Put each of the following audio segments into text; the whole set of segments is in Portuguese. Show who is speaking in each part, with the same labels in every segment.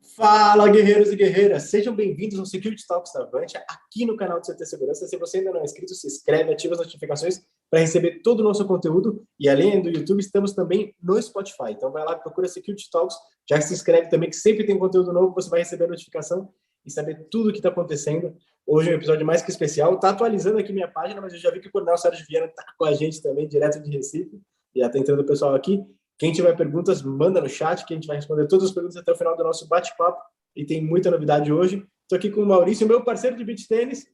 Speaker 1: Fala, guerreiros e guerreiras! Sejam bem-vindos ao Security Talks da Avante, aqui no canal do CT Segurança. Se você ainda não é inscrito, se inscreve, ativa as notificações para receber todo o nosso conteúdo. E além do YouTube, estamos também no Spotify. Então vai lá, procura Security Talks, já se inscreve também, que sempre tem conteúdo novo, você vai receber a notificação e saber tudo o que está acontecendo. Hoje é um episódio mais que especial. Está atualizando aqui minha página, mas eu já vi que o Coronel Sérgio Viana está com a gente também, direto de Recife. E já está entrando o pessoal aqui. Quem tiver perguntas, manda no chat, que a gente vai responder todas as perguntas até o final do nosso bate-papo. E tem muita novidade hoje. Estou aqui com o Maurício, meu parceiro de beach tênis.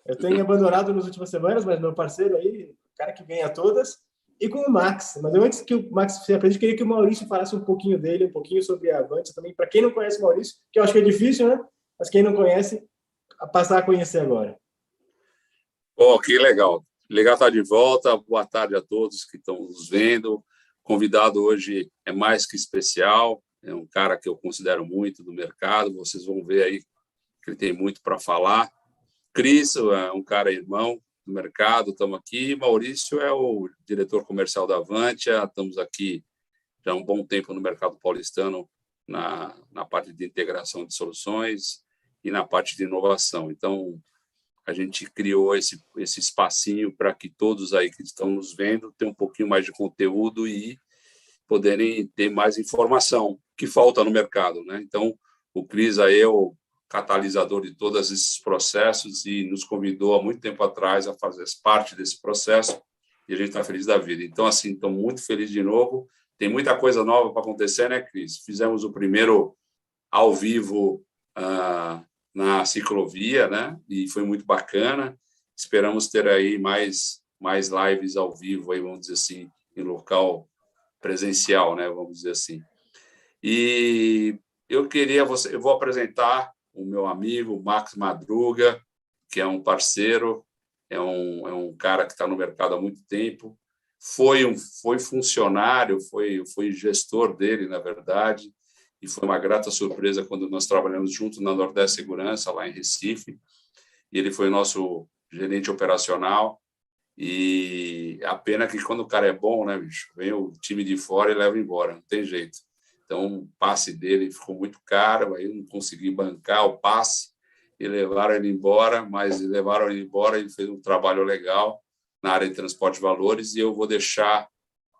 Speaker 1: Eu tenho abandonado nas últimas semanas, mas meu parceiro aí, o cara que ganha todas. E com o Max. Mas antes que o Max se apresente, queria que o Maurício falasse um pouquinho dele, um pouquinho sobre a Avante também. Para quem não conhece o Maurício, que eu acho que é difícil, né? Mas quem não conhece, passar a conhecer agora.
Speaker 2: Oh, que legal. Legal estar de volta. Boa tarde a todos que estão nos vendo. O convidado hoje é mais que especial. É um cara que eu considero muito do mercado. Vocês vão ver aí que ele tem muito para falar. Cris é um cara irmão do mercado. Estamos aqui. Maurício é o diretor comercial da Avantia. Estamos aqui já há um bom tempo no mercado paulistano na parte de integração de soluções e na parte de inovação. Então, a gente criou esse espacinho para que todos aí que estão nos vendo tenham um pouquinho mais de conteúdo e poderem ter mais informação que falta no mercado, né? Então, o Cris aí é o catalisador de todos esses processos e nos convidou há muito tempo atrás a fazer parte desse processo e a gente está feliz da vida. Então, assim, estou muito feliz de novo. Tem muita coisa nova para acontecer, né, Cris? Fizemos o primeiro ao vivo na ciclovia, né? E foi muito bacana. Esperamos ter aí mais lives ao vivo, aí, vamos dizer assim, em local presencial, né? Vamos dizer assim. E eu vou apresentar o meu amigo Max Madruga, que é um parceiro, é um cara que está no mercado há muito tempo. Foi funcionário, foi gestor dele, na verdade. E foi uma grata surpresa quando nós trabalhamos juntos na Nordeste Segurança, lá em Recife. E ele foi nosso gerente operacional. E a pena que quando o cara é bom, né, bicho? Vem o time de fora e leva embora, não tem jeito. Então, o passe dele ficou muito caro, aí eu não consegui bancar o passe e levaram ele embora, mas levaram ele embora, ele fez um trabalho legal na área de transporte de valores e eu vou deixar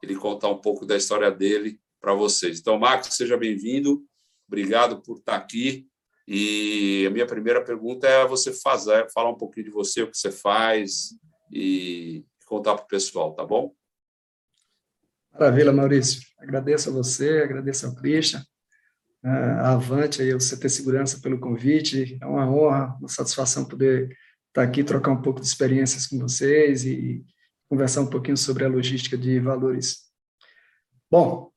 Speaker 2: ele contar um pouco da história dele para vocês. Então, Marcos, seja bem-vindo. Obrigado por estar aqui. E a minha primeira pergunta é você falar um pouquinho de você, o que você faz e contar para o pessoal, tá bom?
Speaker 3: Maravilha, Maurício. Agradeço a você, agradeço ao Christian, a Avante e ao CT Segurança pelo convite. É uma honra, uma satisfação poder estar aqui, trocar um pouco de experiências com vocês e conversar um pouquinho sobre a logística de valores. Bom,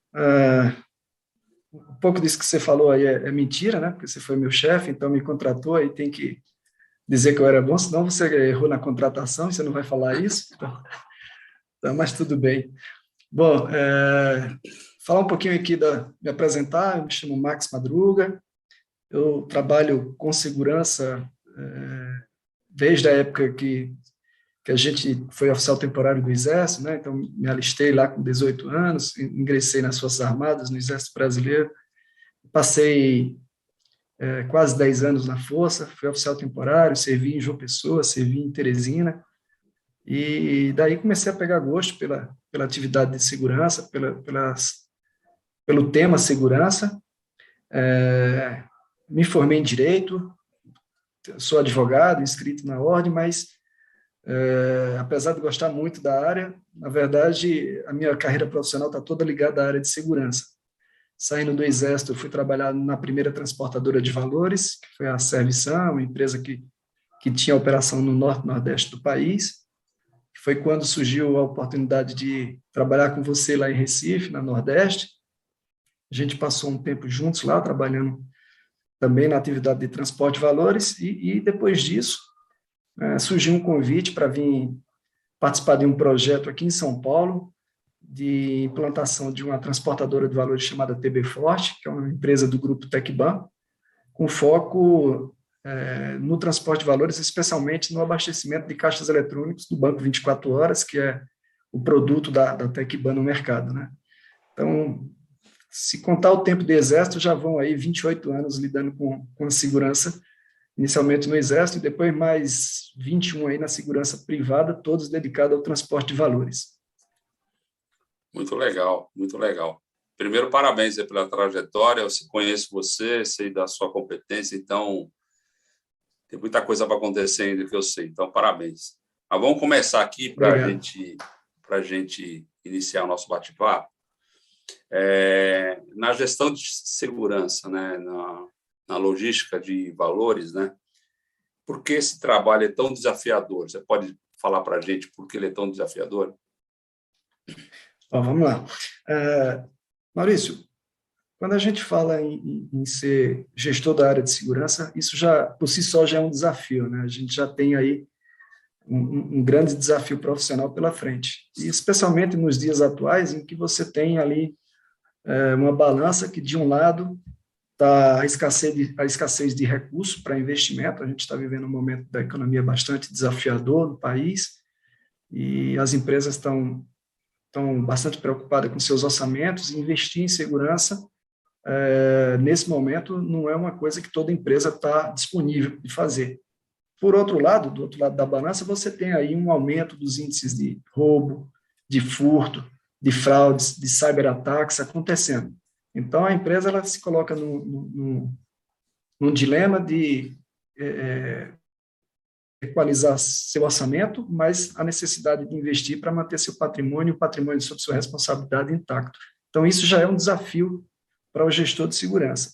Speaker 3: um pouco disso que você falou aí é mentira, né? Porque você foi meu chefe, então me contratou e tem que dizer que eu era bom, senão você errou na contratação, você não vai falar isso. Então, mas tudo bem. Bom, falar um pouquinho aqui, me apresentar, eu me chamo Max Madruga, eu trabalho com segurança desde a época que a gente foi oficial temporário do Exército, né? Então me alistei lá com 18 anos, ingressei nas Forças Armadas, no Exército Brasileiro, passei quase 10 anos na Força, fui oficial temporário, servi em João Pessoa, servi em Teresina, e daí comecei a pegar gosto pela atividade de segurança, pelo tema segurança. Me formei em Direito, sou advogado, inscrito na ordem, mas apesar de gostar muito da área, na verdade, a minha carreira profissional está toda ligada à área de segurança. Saindo do Exército, eu fui trabalhar na primeira transportadora de valores, que foi a Serviçam, uma empresa que tinha operação no norte e nordeste do país. Foi quando surgiu a oportunidade de trabalhar com você lá em Recife, na Nordeste. A gente passou um tempo juntos lá, trabalhando também na atividade de transporte de valores, e depois disso, surgiu um convite para vir participar de um projeto aqui em São Paulo, de implantação de uma transportadora de valores chamada TB Forte, que é uma empresa do grupo Tecban, com foco no transporte de valores, especialmente no abastecimento de caixas eletrônicos do Banco 24 Horas, que é o produto da Tecban no mercado, né? Então, se contar o tempo de exército, já vão aí 28 anos lidando com a segurança, inicialmente no exército, e depois mais 21 aí na segurança privada, todos dedicados ao transporte de valores.
Speaker 2: Muito legal, muito legal. Primeiro, parabéns aí pela trajetória, eu conheço você, sei da sua competência, então tem muita coisa para acontecer ainda que eu sei, então parabéns. Mas vamos começar aqui para a gente iniciar o nosso bate-papo. Na gestão de segurança, né, na logística de valores, né, por que esse trabalho é tão desafiador? Você pode falar para a gente por que ele é tão desafiador?
Speaker 3: Bom, vamos lá. Maurício, quando a gente fala em ser gestor da área de segurança, isso já, por si só, já é um desafio, né? A gente já tem aí um grande desafio profissional pela frente, e especialmente nos dias atuais, em que você tem ali uma balança que, de um lado, está a escassez de recursos para investimento. A gente está vivendo um momento da economia bastante desafiador no país, e as empresas estão bastante preocupadas com seus orçamentos, e investir em segurança, nesse momento, não é uma coisa que toda empresa está disponível de fazer. Por outro lado, do outro lado da balança, você tem aí um aumento dos índices de roubo, de furto, de fraudes, de cyberataques acontecendo. Então, a empresa ela se coloca num dilema de equalizar seu orçamento, mas a necessidade de investir para manter seu patrimônio, o patrimônio sob sua responsabilidade intacto. Então, isso já é um desafio para o gestor de segurança.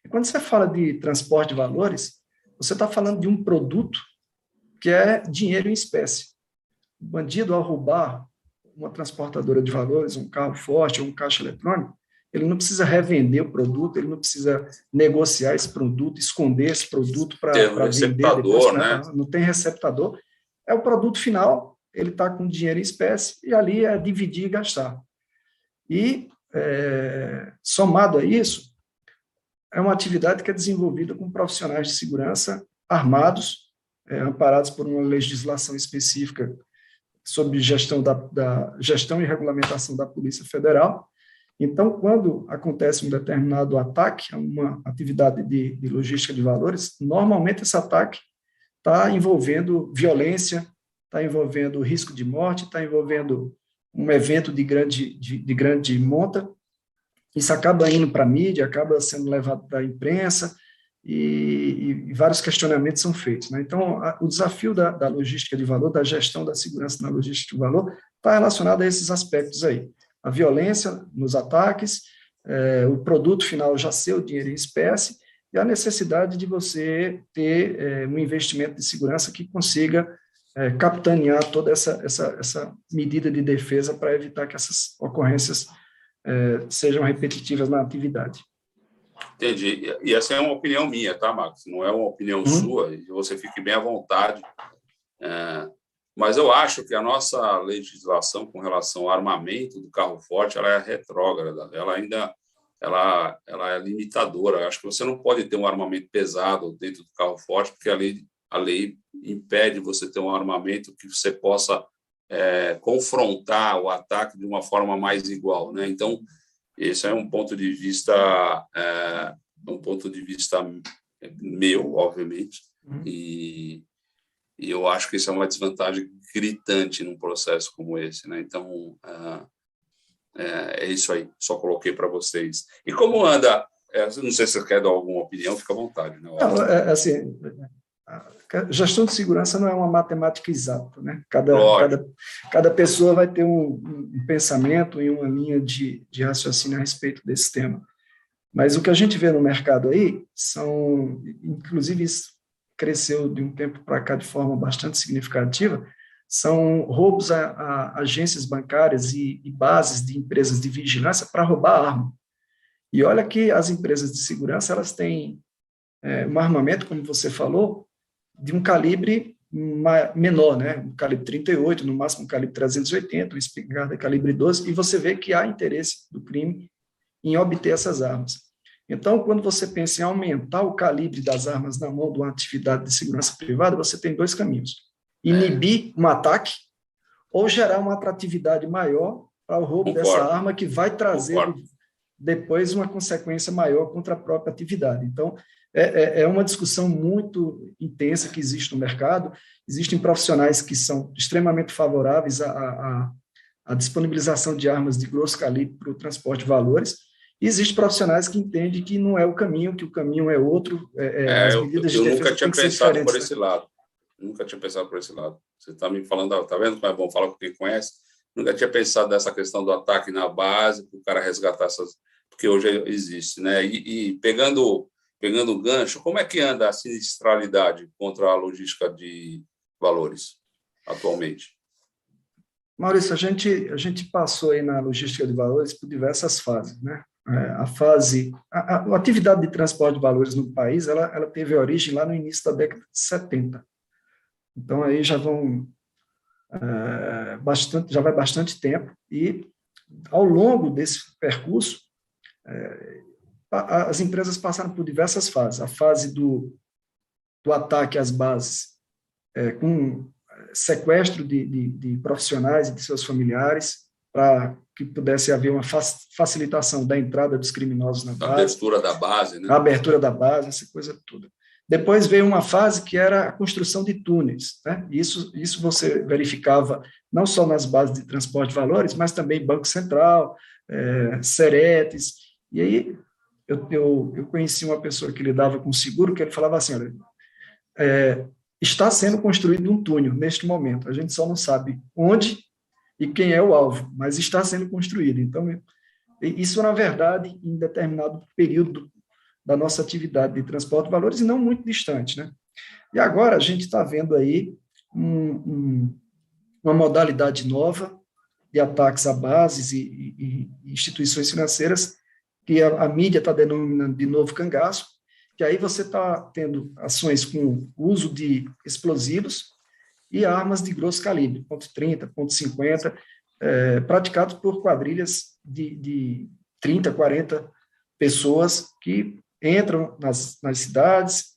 Speaker 3: E quando você fala de transporte de valores, você está falando de um produto que é dinheiro em espécie. O bandido, ao roubar uma transportadora de valores, um carro forte ou um caixa eletrônico, ele não precisa revender o produto, ele não precisa negociar esse produto, esconder esse produto para vender depois, né? Não tem receptador. É o produto final, ele está com dinheiro em espécie, e ali é dividir e gastar. E, somado a isso, é uma atividade que é desenvolvida com profissionais de segurança armados, amparados por uma legislação específica sobre gestão gestão e regulamentação da Polícia Federal. Então, quando acontece um determinado ataque a uma atividade de logística de valores, normalmente esse ataque está envolvendo violência, está envolvendo risco de morte, está envolvendo um evento de grande monta. Isso acaba indo para a mídia, acaba sendo levado para a imprensa, e vários questionamentos são feitos, né? Então, o desafio da logística de valor, da gestão da segurança na logística de valor, está relacionado a esses aspectos aí. A violência nos ataques, o produto final já ser o dinheiro em espécie, e a necessidade de você ter um investimento de segurança que consiga capitanear toda essa medida de defesa para evitar que essas ocorrências sejam repetitivas na atividade.
Speaker 2: Entendi. E essa é uma opinião minha, tá, Marcos? Não é uma opinião sua, e você fique bem à vontade. Mas eu acho que a nossa legislação com relação ao armamento do carro forte, ela é retrógrada, ela é limitadora. Eu acho que você não pode ter um armamento pesado dentro do carro forte, porque a lei impede você ter um armamento que você possa confrontar o ataque de uma forma mais igual, né? Então, esse é um ponto de vista meu, obviamente, e eu acho que isso é uma desvantagem gritante num processo como esse, né? Então, é isso aí, só coloquei para vocês. E como anda? Não sei se você quer dar alguma opinião, fica à vontade. Né?
Speaker 3: Não, assim, gestão de segurança não é uma matemática exata, né? Cada pessoa vai ter um pensamento e uma linha de raciocínio a respeito desse tema. Mas o que a gente vê no mercado aí inclusive isso cresceu de um tempo para cá de forma bastante significativa, são roubos a agências bancárias e bases de empresas de vigilância para roubar arma. E olha que as empresas de segurança, elas têm um armamento, como você falou, de um calibre menor, né? Um calibre 38, no máximo um calibre 380, um espingarda calibre 12, e você vê que há interesse do crime em obter essas armas. Então, quando você pensa em aumentar o calibre das armas na mão de uma atividade de segurança privada, você tem dois caminhos: inibir um ataque ou gerar uma atratividade maior para o roubo dessa arma, que vai trazer depois uma consequência maior contra a própria atividade. Então, é uma discussão muito intensa que existe no mercado. Existem profissionais que são extremamente favoráveis à disponibilização de armas de grosso calibre para o transporte de valores, e existem profissionais que entendem que não é o caminho, que o caminho é outro, as medidas de defesa têm que ser diferentes.
Speaker 2: Eu nunca tinha pensado por esse lado. Nunca tinha pensado por esse lado. Você está me falando, tá vendo como é bom falar com quem conhece? Nunca tinha pensado nessa questão do ataque na base, para o cara resgatar essas... Porque hoje existe, né? E pegando o gancho, como é que anda a sinistralidade contra a logística de valores atualmente?
Speaker 3: Maurício, a gente passou aí na logística de valores por diversas fases, né? A atividade de transporte de valores no país, ela teve origem lá no início da década de 70. Então, aí já vai bastante tempo, e ao longo desse percurso, as empresas passaram por diversas fases. A fase do ataque às bases, com sequestro de profissionais e de seus familiares, para que pudesse haver uma facilitação da entrada dos criminosos na base.
Speaker 2: A abertura da base, né?
Speaker 3: A abertura da base, essa coisa toda. Depois veio uma fase que era a construção de túneis, né? Isso você verificava não só nas bases de transporte de valores, mas também Banco Central, Seretes. E aí eu conheci uma pessoa que lidava com seguro, que ele falava assim, olha, está sendo construído um túnel neste momento, a gente só não sabe onde e quem é o alvo, mas está sendo construído. Então, isso, na verdade, em determinado período da nossa atividade de transporte de valores, e não muito distante, né? E agora a gente está vendo aí uma modalidade nova de ataques a bases e instituições financeiras, que a mídia está denominando de novo cangaço, que aí você está tendo ações com uso de explosivos e armas de grosso calibre, .30, .50, praticados por quadrilhas de 30, 40 pessoas que entram nas cidades,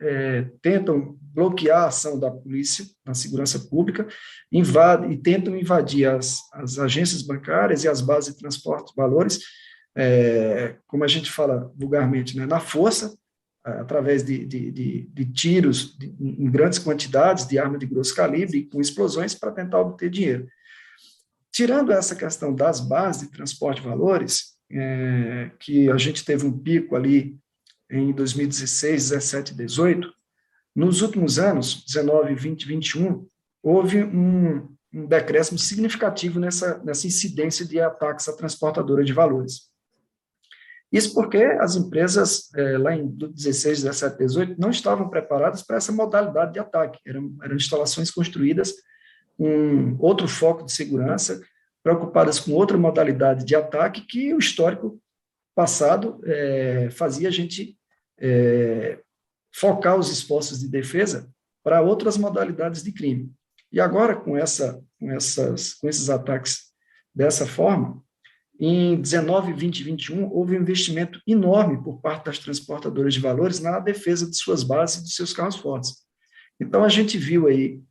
Speaker 3: tentam bloquear a ação da polícia na segurança pública, e tentam invadir as agências bancárias e as bases de transporte de valores, como a gente fala vulgarmente, né, na força, através de tiros em grandes quantidades de arma de grosso calibre, com explosões, para tentar obter dinheiro. Tirando essa questão das bases de transporte de valores, que a gente teve um pico ali em 2016, 17, 18, nos últimos anos, 19, 20, 21, houve um decréscimo significativo nessa incidência de ataques à transportadora de valores. Isso porque as empresas, lá em 16, 17, 18, não estavam preparadas para essa modalidade de ataque. Eram instalações construídas com outro foco de segurança, preocupadas com outra modalidade de ataque, que o histórico passado fazia a gente focar os esforços de defesa para outras modalidades de crime. E agora, com esses ataques dessa forma, em 19, 20 e 21, houve um investimento enorme por parte das transportadoras de valores na defesa de suas bases e dos seus carros fortes. Então, a gente viu aí,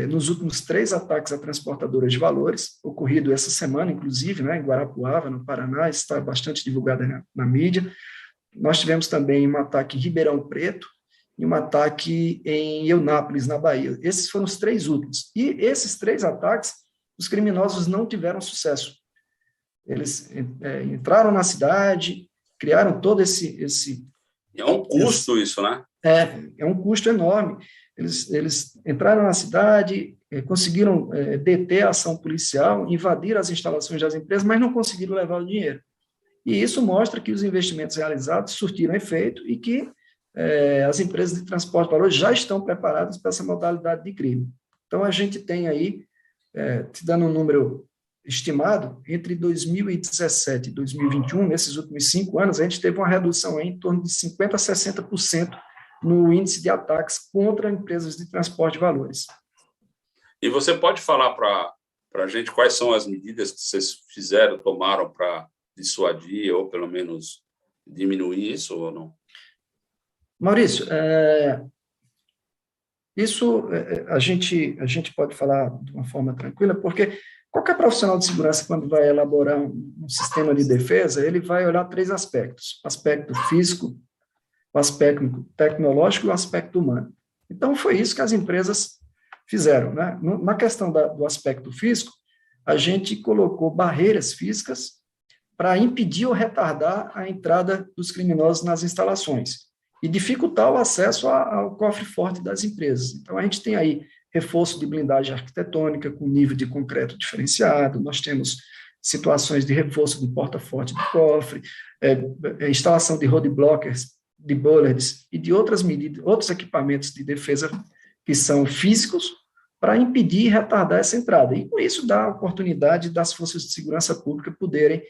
Speaker 3: nos últimos 3 ataques a transportadoras de valores, ocorrido essa semana, inclusive, né, em Guarapuava, no Paraná, está bastante divulgado na mídia. Nós tivemos também um ataque em Ribeirão Preto e um ataque em Eunápolis, na Bahia. Esses foram os 3 últimos. E esses 3 ataques, os criminosos não tiveram sucesso. Eles entraram na cidade, criaram todo esse...
Speaker 2: É um custo isso, né?
Speaker 3: É um custo enorme. Eles entraram na cidade, conseguiram deter a ação policial, invadir as instalações das empresas, mas não conseguiram levar o dinheiro. E isso mostra que os investimentos realizados surtiram efeito e que as empresas de transporte de valores já estão preparadas para essa modalidade de crime. Então, a gente tem aí, te dando um número estimado, entre 2017 e 2021, nesses últimos 5 anos, a gente teve uma redução aí em torno de 50% a 60% no índice de ataques contra empresas de transporte de valores.
Speaker 2: E você pode falar para a gente quais são as medidas que vocês tomaram para dissuadir ou, pelo menos, diminuir isso ou não?
Speaker 3: Maurício, isso a gente pode falar de uma forma tranquila, porque Qualquer profissional de segurança, quando vai elaborar um sistema de defesa, ele vai olhar 3 aspectos: o aspecto físico, o aspecto tecnológico e o aspecto humano. Então, foi isso que as empresas fizeram, né? Na questão do aspecto físico, a gente colocou barreiras físicas para impedir ou retardar a entrada dos criminosos nas instalações e dificultar o acesso ao cofre forte das empresas. Então, a gente tem aí reforço de blindagem arquitetônica com nível de concreto diferenciado, nós temos situações de reforço de porta forte do cofre, instalação de roadblockers, de bollards e de outras medidas, outros equipamentos de defesa que são físicos para impedir e retardar essa entrada. E, com isso, dá a oportunidade das forças de segurança pública poderem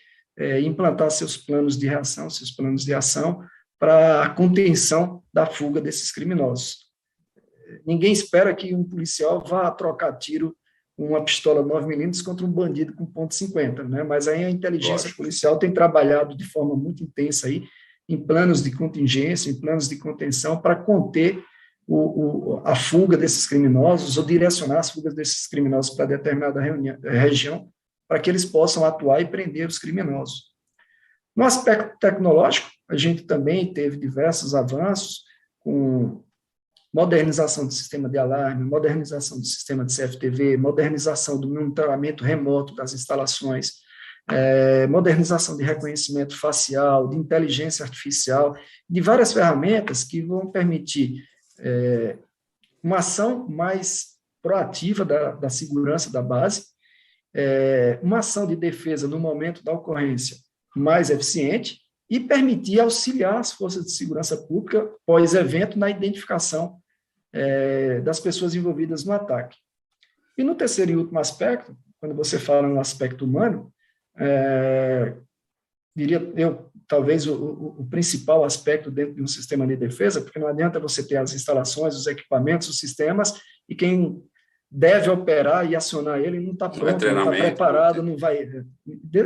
Speaker 3: implantar seus planos de reação, seus planos de ação para a contenção da fuga desses criminosos. Ninguém espera que um policial vá trocar tiro com uma pistola 9mm contra um bandido com .50, né? Mas aí a inteligência policial tem trabalhado de forma muito intensa aí em planos de contingência, em planos de contenção para conter a fuga desses criminosos ou direcionar as fugas desses criminosos para determinada região para que eles possam atuar e prender os criminosos. No aspecto tecnológico, a gente também teve diversos avanços com modernização do sistema de alarme, modernização do sistema de CFTV, modernização do monitoramento remoto das instalações, modernização de reconhecimento facial, de inteligência artificial, de várias ferramentas que vão permitir uma ação mais proativa da segurança da base, uma ação de defesa no momento da ocorrência mais eficiente e permitir auxiliar as forças de segurança pública pós-evento na identificação das pessoas envolvidas no ataque. E no terceiro e último aspecto, quando você fala no aspecto humano, diria eu, talvez o principal aspecto dentro de um sistema de defesa, porque não adianta você ter as instalações, os equipamentos, os sistemas, e quem deve operar e acionar ele não está pronto, não está preparado, não vai...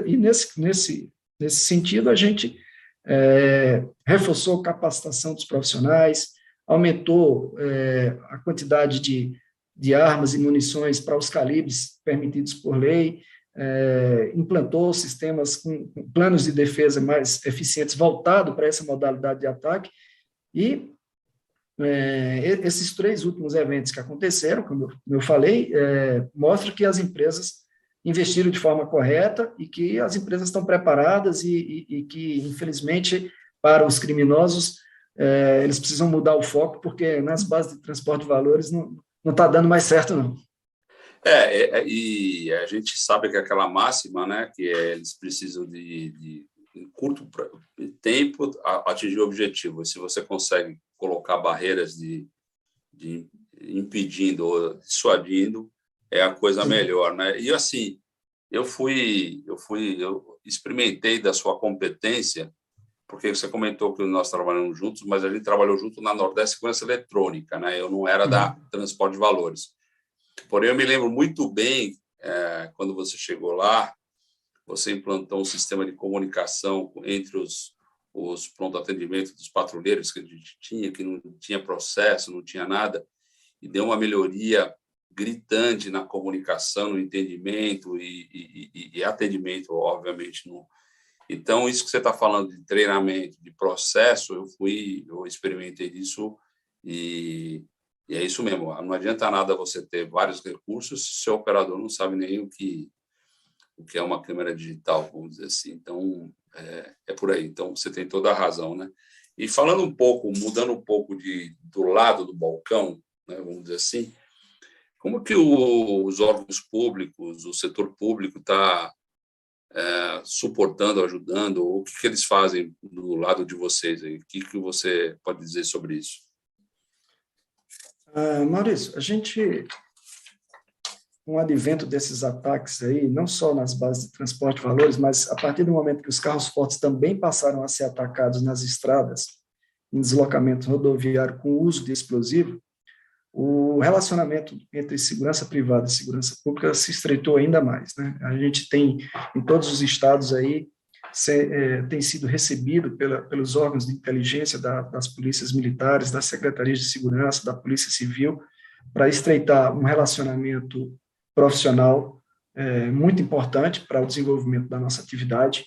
Speaker 3: E nesse sentido, a gente reforçou a capacitação dos profissionais, aumentou a quantidade de armas e munições para os calibres permitidos por lei, implantou sistemas com planos de defesa mais eficientes voltados para essa modalidade de ataque, e esses 3 últimos eventos que aconteceram, como eu falei, mostram que as empresas investiram de forma correta e que as empresas estão preparadas e que, infelizmente, para os criminosos, eles precisam mudar o foco, porque nas bases de transporte de valores não está dando mais certo, não.
Speaker 2: E a gente sabe que aquela máxima, né, que eles precisam de em curto tempo, atingir o objetivo. E se você consegue colocar barreiras de impedindo ou dissuadindo, é a coisa melhor, né? E assim, eu experimentei da sua competência, porque você comentou que nós trabalhamos juntos, mas a gente trabalhou junto na Nordeste Segurança Eletrônica, né? Eu não era da Transporte de Valores. Porém, eu me lembro muito bem, quando você chegou lá, você implantou um sistema de comunicação entre os pronto-atendimento dos patrulheiros que a gente tinha, que não tinha processo, não tinha nada, e deu uma melhoria gritante na comunicação, no entendimento e atendimento, obviamente. Então, isso que você está falando de treinamento, de processo, eu experimentei isso e é isso mesmo. Não adianta nada você ter vários recursos se o seu operador não sabe nem o que é uma câmera digital, vamos dizer assim. Então, é por aí. Então, você tem toda a razão, né? E falando um pouco, mudando um pouco do lado do balcão, né, vamos dizer assim, como que os órgãos públicos, o setor público está suportando, ajudando? O que eles fazem do lado de vocês? Aí? O que você pode dizer sobre isso?
Speaker 3: Maurício, a gente, com o advento desses ataques aí, não só nas bases de transporte de valores, mas a partir do momento que os carros fortes também passaram a ser atacados nas estradas, em deslocamento rodoviário com o uso de explosivo, o relacionamento entre segurança privada e segurança pública se estreitou ainda mais, né? A gente tem, em todos os estados aí, tem sido recebido pelos órgãos de inteligência das polícias militares, das secretarias de segurança, da Polícia Civil, para estreitar um relacionamento profissional muito importante para o desenvolvimento da nossa atividade,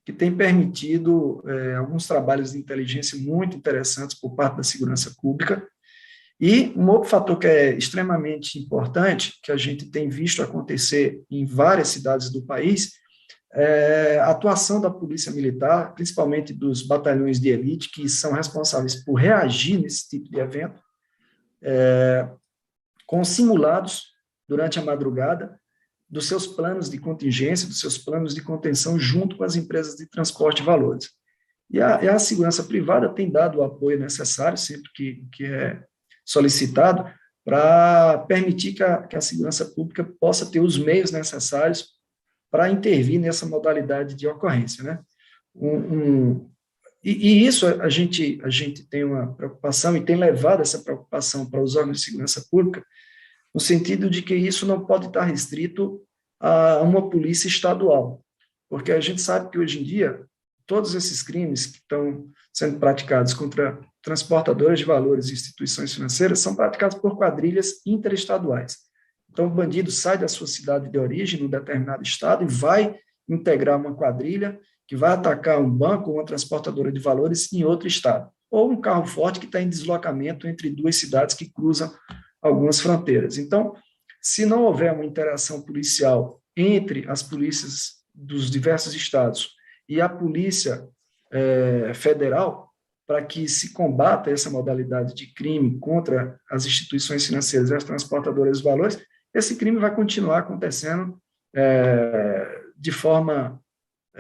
Speaker 3: que tem permitido alguns trabalhos de inteligência muito interessantes por parte da segurança pública. E um outro fator que é extremamente importante, que a gente tem visto acontecer em várias cidades do país, é a atuação da Polícia Militar, principalmente dos batalhões de elite, que são responsáveis por reagir nesse tipo de evento, com simulados durante a madrugada, dos seus planos de contingência, dos seus planos de contenção, junto com as empresas de transporte de valores. E a segurança privada tem dado o apoio necessário, sempre que é solicitado, para permitir que a segurança pública possa ter os meios necessários para intervir nessa modalidade de ocorrência, né? E isso a gente tem uma preocupação e tem levado essa preocupação para os órgãos de segurança pública, no sentido de que isso não pode estar restrito a uma polícia estadual, porque a gente sabe que hoje em dia todos esses crimes que estão sendo praticados contra transportadores de valores e instituições financeiras são praticados por quadrilhas interestaduais. Então, o bandido sai da sua cidade de origem, num determinado estado, e vai integrar uma quadrilha que vai atacar um banco ou uma transportadora de valores em outro estado, ou um carro forte que está em deslocamento entre duas cidades que cruzam algumas fronteiras. Então, se não houver uma interação policial entre as polícias dos diversos estados e a polícia federal, para que se combata essa modalidade de crime contra as instituições financeiras e as transportadoras de valores, esse crime vai continuar acontecendo de forma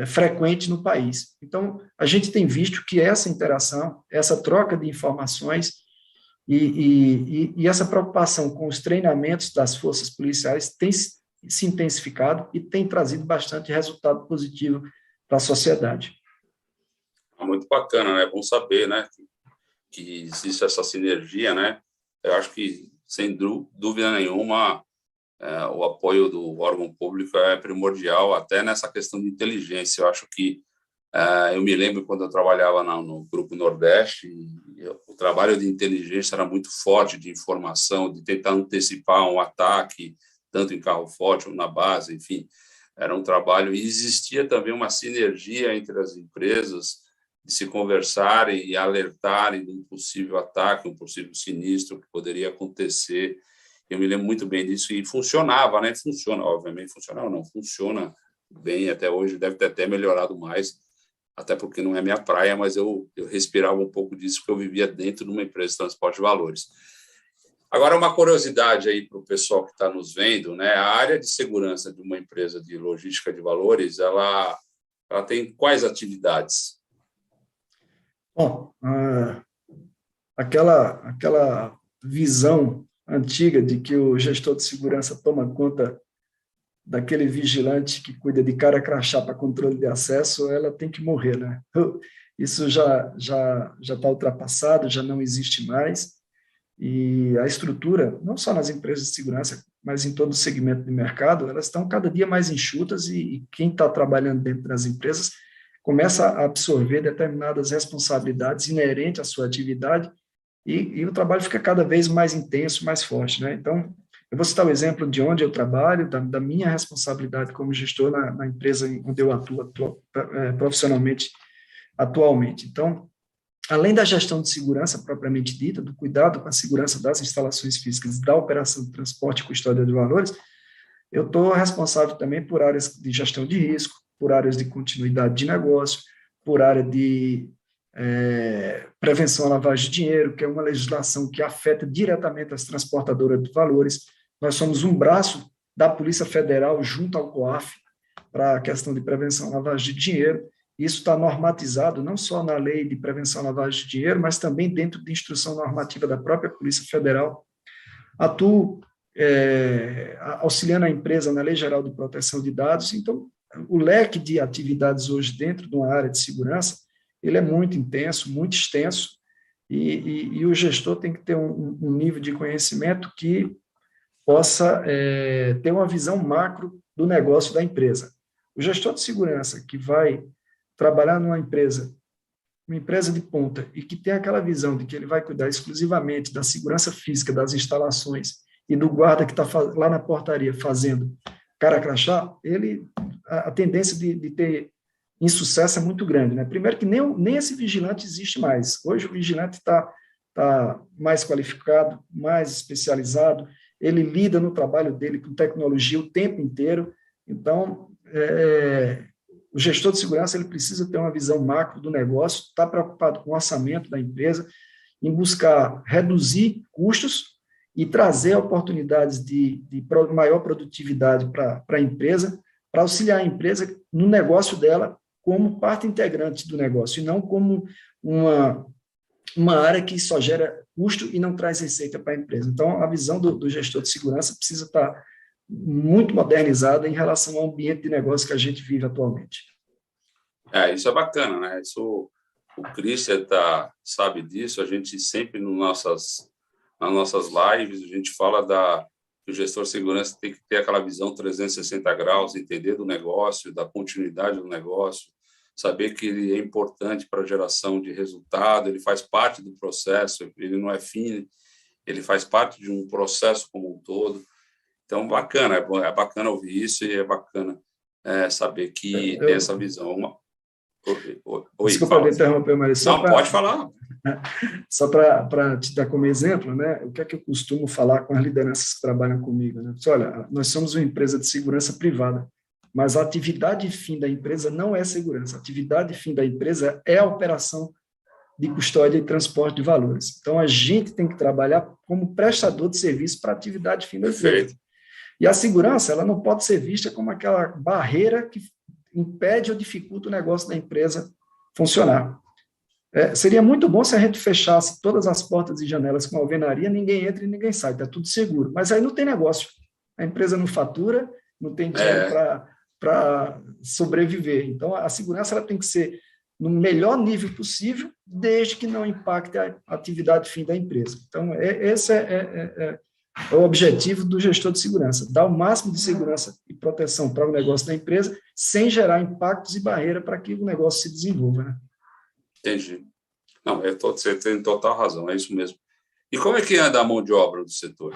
Speaker 3: frequente no país. Então, a gente tem visto que essa interação, essa troca de informações e essa preocupação com os treinamentos das forças policiais tem se intensificado e tem trazido bastante resultado positivo para a sociedade.
Speaker 2: Muito bacana, né? É bom saber, né, que existe essa sinergia, né? Eu acho que, sem dúvida nenhuma, o apoio do órgão público é primordial, até nessa questão de inteligência. Eu acho que, eu me lembro quando eu trabalhava no Grupo Nordeste, o trabalho de inteligência era muito forte, de informação, de tentar antecipar um ataque, tanto em carro forte ou na base, enfim, era um trabalho, e existia também uma sinergia entre as empresas, de se conversarem e alertarem de um possível ataque, um possível sinistro que poderia acontecer. Eu me lembro muito bem disso, e funcionava, né? Funciona, obviamente, funcionava, não, funciona bem até hoje, deve ter até melhorado mais, até porque não é minha praia, mas eu respirava um pouco disso, porque eu vivia dentro de uma empresa de transporte de valores. Agora, uma curiosidade aí para o pessoal que está nos vendo, né? A área de segurança de uma empresa de logística de valores, ela tem quais atividades?
Speaker 3: Bom, aquela visão antiga de que o gestor de segurança toma conta daquele vigilante que cuida de cara crachá para controle de acesso, ela tem que morrer, né? Isso já está ultrapassado, já não existe mais, e a estrutura, não só nas empresas de segurança, mas em todo o segmento de mercado, elas estão cada dia mais enxutas, e quem está trabalhando dentro das empresas começa a absorver determinadas responsabilidades inerentes à sua atividade, e o trabalho fica cada vez mais intenso, mais forte, né? Então, eu vou citar o exemplo de onde eu trabalho, da minha responsabilidade como gestor na empresa onde eu atuo profissionalmente atualmente. Então, além da gestão de segurança propriamente dita, do cuidado com a segurança das instalações físicas, da operação de transporte e custódia de valores, eu estou responsável também por áreas de gestão de risco, por áreas de continuidade de negócio, por área de prevenção à lavagem de dinheiro, que é uma legislação que afeta diretamente as transportadoras de valores. Nós somos um braço da Polícia Federal junto ao COAF para a questão de prevenção à lavagem de dinheiro. Isso está normatizado não só na Lei de Prevenção à Lavagem de Dinheiro, mas também dentro de instrução normativa da própria Polícia Federal. Atuo auxiliando a empresa na Lei Geral de Proteção de Dados. Então, o leque de atividades hoje dentro de uma área de segurança, ele é muito intenso, muito extenso, e o gestor tem que ter um nível de conhecimento que possa ter uma visão macro do negócio da empresa. O gestor de segurança que vai trabalhar numa empresa, uma empresa de ponta, e que tem aquela visão de que ele vai cuidar exclusivamente da segurança física das instalações e do guarda que está lá na portaria fazendo cara crachá, a tendência de ter insucesso é muito grande, né? Primeiro que nem esse vigilante existe mais. Hoje o vigilante está mais qualificado, mais especializado, ele lida no trabalho dele com tecnologia o tempo inteiro. Então, o gestor de segurança ele precisa ter uma visão macro do negócio, está preocupado com o orçamento da empresa, em buscar reduzir custos e trazer oportunidades de maior produtividade para a empresa, para auxiliar a empresa no negócio dela como parte integrante do negócio, e não como uma área que só gera custo e não traz receita para a empresa. Então, a visão do gestor de segurança precisa estar muito modernizada em relação ao ambiente de negócio que a gente vive atualmente.
Speaker 2: Isso é bacana, né? Isso, o Christian sabe disso, a gente sempre nas nossas lives, a gente fala que o gestor de segurança tem que ter aquela visão 360 graus, entender do negócio, da continuidade do negócio, saber que ele é importante para a geração de resultado, ele faz parte do processo, ele não é fim, ele faz parte de um processo como um todo. Então, bacana, é bacana ouvir isso e é bacana saber que tem essa visão.
Speaker 3: Desculpa me interromper, mas
Speaker 2: não, pode falar.
Speaker 3: Só para te dar como exemplo, né, o que é que eu costumo falar com as lideranças que trabalham comigo? Né? Olha, nós somos uma empresa de segurança privada, mas a atividade fim da empresa não é segurança. A atividade fim da empresa é a operação de custódia e transporte de valores. Então, a gente tem que trabalhar como prestador de serviço para a atividade fim da empresa. E a segurança ela não pode ser vista como aquela barreira que impede ou dificulta o negócio da empresa funcionar. Seria muito bom se a gente fechasse todas as portas e janelas com alvenaria, ninguém entra e ninguém sai, está tudo seguro. Mas aí não tem negócio. A empresa não fatura, não tem dinheiro para sobreviver. Então, a segurança ela tem que ser no melhor nível possível, desde que não impacte a atividade fim da empresa. Então, esse é o objetivo do gestor de segurança, dar o máximo de segurança e proteção para o negócio da empresa, sem gerar impactos e barreira para que o negócio se desenvolva. Né?
Speaker 2: Entendi. Não, você tem total razão, é isso mesmo. E como é que anda a mão de obra do setor?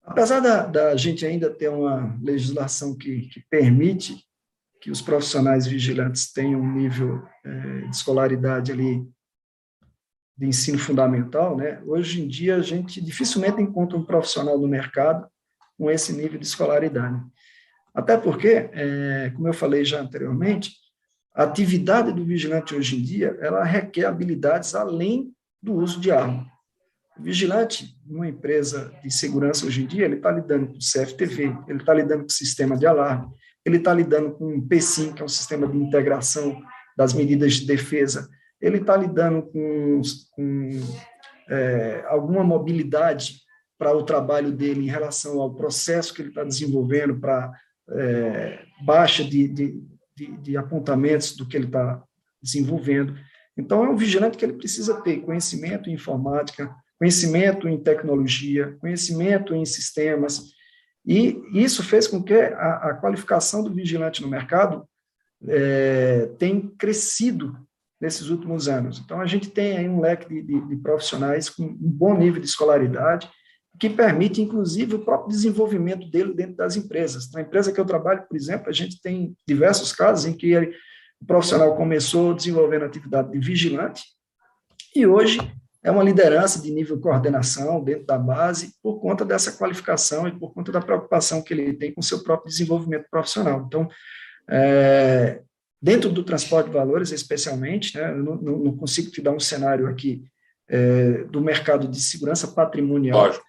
Speaker 3: Apesar da gente ainda ter uma legislação que permite que os profissionais vigilantes tenham um nível de escolaridade ali de ensino fundamental, né? Hoje em dia a gente dificilmente encontra um profissional no mercado com esse nível de escolaridade. Até porque, como eu falei já anteriormente, a atividade do vigilante hoje em dia, ela requer habilidades além do uso de arma. O vigilante, numa empresa de segurança hoje em dia, ele está lidando com o CFTV, ele está lidando com o sistema de alarme, ele está lidando com o PSIM, que é um sistema de integração das medidas de defesa, ele está lidando com alguma mobilidade para o trabalho dele em relação ao processo que ele está desenvolvendo para baixa de apontamentos do que ele está desenvolvendo. Então, é um vigilante que ele precisa ter conhecimento em informática, conhecimento em tecnologia, conhecimento em sistemas, e isso fez com que a qualificação do vigilante no mercado tenha crescido nesses últimos anos. Então, a gente tem aí um leque de profissionais com um bom nível de escolaridade, que permite, inclusive, o próprio desenvolvimento dele dentro das empresas. Na empresa que eu trabalho, por exemplo, a gente tem diversos casos em que o profissional começou desenvolvendo atividade de vigilante e hoje é uma liderança de nível coordenação dentro da base por conta dessa qualificação e por conta da preocupação que ele tem com o seu próprio desenvolvimento profissional. Então, dentro do transporte de valores, especialmente, né, eu não consigo te dar um cenário aqui do mercado de segurança patrimonial,
Speaker 2: Lógico.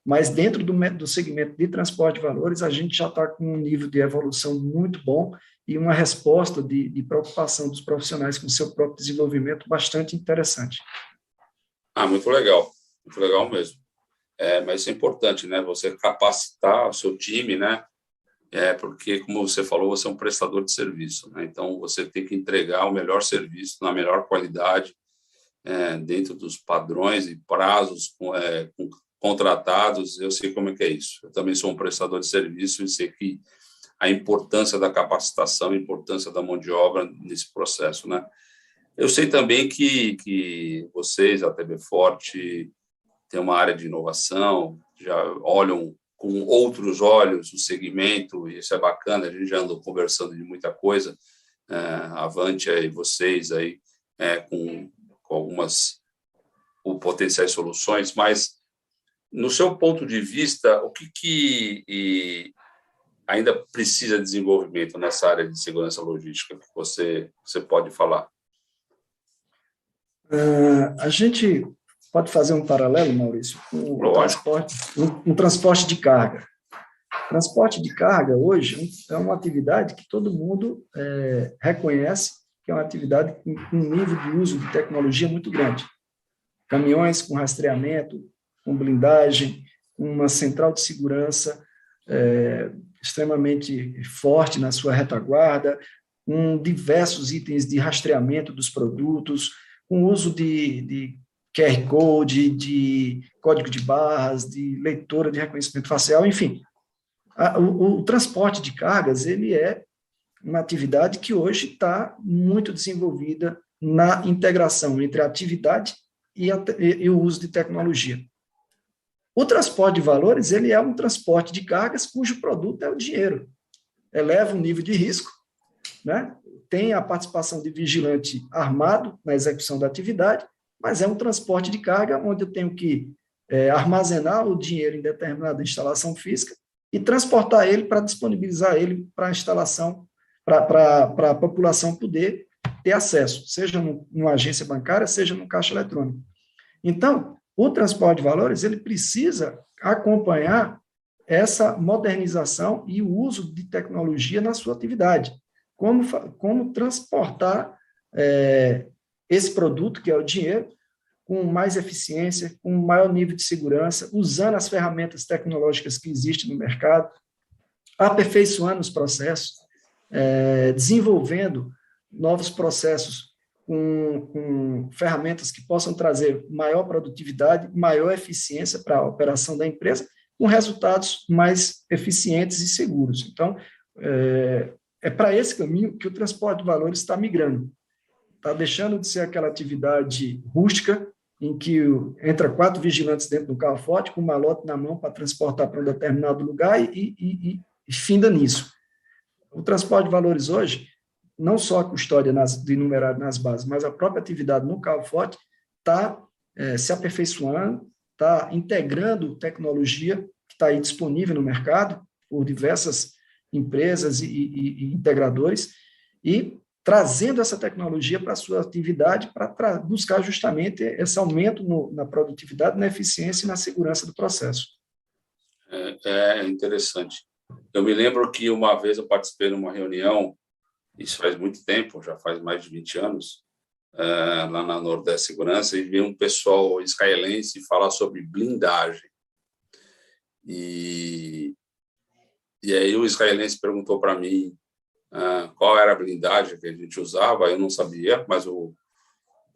Speaker 3: Mas dentro do segmento de transporte de valores, a gente já está com um nível de evolução muito bom e uma resposta de preocupação dos profissionais com o seu próprio desenvolvimento bastante interessante.
Speaker 2: Muito legal mesmo. Mas isso é importante, né? Você capacitar o seu time, né? Porque, como você falou, você é um prestador de serviço, né? Então, você tem que entregar o melhor serviço, na melhor qualidade, dentro dos padrões e prazos contratados. Eu sei como é que é isso. Eu também sou um prestador de serviço e sei que a importância da capacitação, a importância da mão de obra nesse processo, né? Eu sei também que vocês, a TB Forte, tem uma área de inovação, já olham com outros olhos o segmento, e isso é bacana, a gente já andou conversando de muita coisa, a Avantia e vocês aí, com algumas potenciais soluções, mas, no seu ponto de vista, o que ainda precisa de desenvolvimento nessa área de segurança logística que você pode falar?
Speaker 3: A gente pode fazer um paralelo, Maurício, com um transporte de carga. Transporte de carga, hoje, é uma atividade que todo mundo reconhece que é uma atividade com um nível de uso de tecnologia muito grande. Caminhões com rastreamento, com blindagem, uma central de segurança extremamente forte na sua retaguarda, com diversos itens de rastreamento dos produtos, com uso de QR Code, de código de barras, de leitora de reconhecimento facial, enfim. O transporte de cargas, ele é uma atividade que hoje está muito desenvolvida na integração entre a atividade e o uso de tecnologia. O transporte de valores, ele é um transporte de cargas cujo produto é o dinheiro. Eleva o nível de risco, né? Tem a participação de vigilante armado na execução da atividade, mas é um transporte de carga onde eu tenho que armazenar o dinheiro em determinada instalação física e transportar ele para disponibilizar ele para a instalação, para a população poder ter acesso, seja numa agência bancária, seja no caixa eletrônico. Então, o transporte de valores, ele precisa acompanhar essa modernização e o uso de tecnologia na sua atividade. Como transportar esse produto, que é o dinheiro, com mais eficiência, com maior nível de segurança, usando as ferramentas tecnológicas que existem no mercado, aperfeiçoando os processos, desenvolvendo novos processos com ferramentas que possam trazer maior produtividade, maior eficiência para a operação da empresa, com resultados mais eficientes e seguros. Então, é para esse caminho que o transporte de valores está migrando. Está deixando de ser aquela atividade rústica, em que entra 4 vigilantes dentro do carro forte, com um malote na mão para transportar para um determinado lugar e finda nisso. O transporte de valores hoje, não só a custódia de numerário nas bases, mas a própria atividade no carro forte está se aperfeiçoando, está integrando tecnologia que está aí disponível no mercado por diversas empresas e integradores e trazendo essa tecnologia para a sua atividade para buscar justamente esse aumento na produtividade, na eficiência e na segurança do processo.
Speaker 2: É interessante. Eu me lembro que uma vez eu participei de uma reunião, isso faz muito tempo, já faz mais de 20 anos, lá na Nordeste Segurança, e vi um pessoal israelense falar sobre blindagem. E aí o israelense perguntou para mim qual era a blindagem que a gente usava, eu não sabia, mas o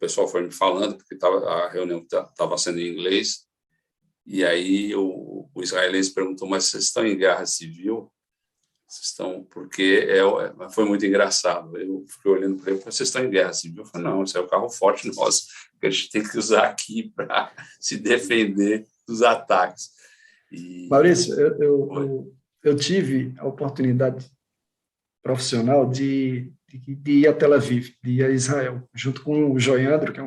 Speaker 2: pessoal foi me falando, porque a reunião estava sendo em inglês, e aí o israelense perguntou, mas vocês estão em guerra civil? Vocês estão... Porque foi muito engraçado. Eu fiquei olhando para ele, vocês estão em guerra civil? Eu falei, não, isso é o carro forte nosso, que a gente tem que usar aqui para se defender dos ataques.
Speaker 3: Maurício, eu tive a oportunidade profissional de ir a Tel Aviv, de ir a Israel, junto com o Joiandro, que é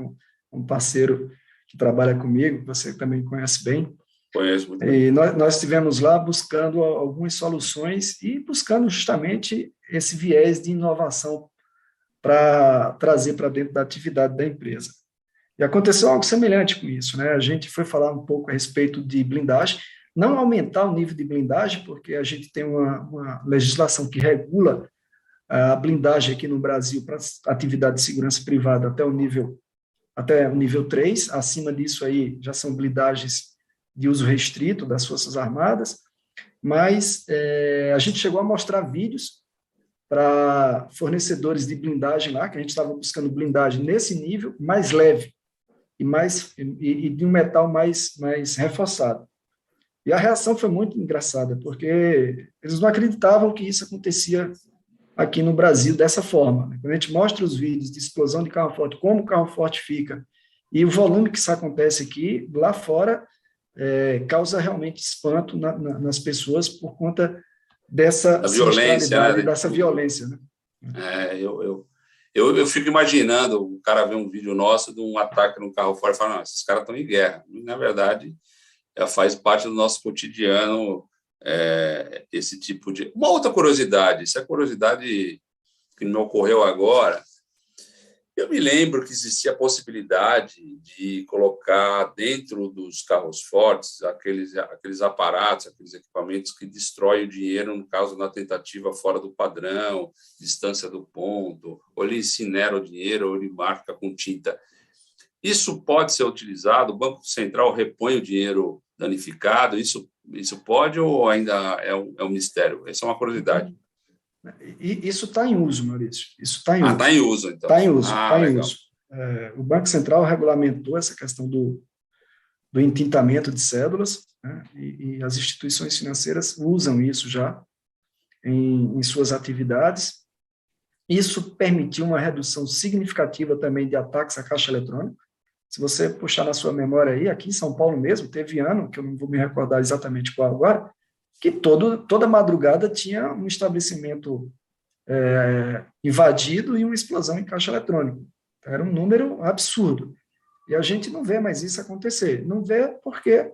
Speaker 3: um parceiro que trabalha comigo, que você também conhece bem.
Speaker 2: Conheço muito
Speaker 3: bem. E nós estivemos lá buscando algumas soluções e buscando justamente esse viés de inovação para trazer para dentro da atividade da empresa. E aconteceu algo semelhante com isso, né? A gente foi falar um pouco a respeito de blindagem, não aumentar o nível de blindagem, porque a gente tem uma legislação que regula a blindagem aqui no Brasil para atividade de segurança privada até o nível 3, acima disso aí já são blindagens de uso restrito das Forças Armadas, mas a gente chegou a mostrar vídeos para fornecedores de blindagem lá, que a gente estava buscando blindagem nesse nível, mais leve e de um metal mais reforçado. E a reação foi muito engraçada, porque eles não acreditavam que isso acontecia aqui no Brasil dessa forma. Quando a gente mostra os vídeos de explosão de carro forte, como o carro forte fica, e o volume que isso acontece aqui, lá fora, causa realmente espanto nas pessoas por conta dessa
Speaker 2: violência, né?
Speaker 3: dessa violência, né?
Speaker 2: Eu fico imaginando o cara ver um vídeo nosso de um ataque no carro fora e falar, não, esses caras estão em guerra. Na verdade, faz parte do nosso cotidiano esse tipo de... Uma outra curiosidade, essa curiosidade que me ocorreu agora, eu me lembro que existia a possibilidade de colocar dentro dos carros fortes aqueles aparatos, aqueles equipamentos que destroem o dinheiro, no caso, na tentativa fora do padrão, distância do ponto, ou ele incinera o dinheiro, ou ele marca com tinta. Isso pode ser utilizado? O Banco Central repõe o dinheiro danificado? Isso pode ou ainda é um mistério? Essa é uma curiosidade.
Speaker 3: E isso está em uso, Maurício. Isso está em uso.
Speaker 2: Está em uso, então.
Speaker 3: Está em uso, está em uso. O Banco Central regulamentou essa questão do entintamento de cédulas, né? E as instituições financeiras usam isso já em suas atividades. Isso permitiu uma redução significativa também de ataques à caixa eletrônica. Se você puxar na sua memória aí, aqui em São Paulo mesmo, teve ano, que eu não vou me recordar exatamente qual agora, que toda madrugada tinha um estabelecimento invadido e uma explosão em caixa eletrônica. Era um número absurdo. E a gente não vê mais isso acontecer. Não vê porque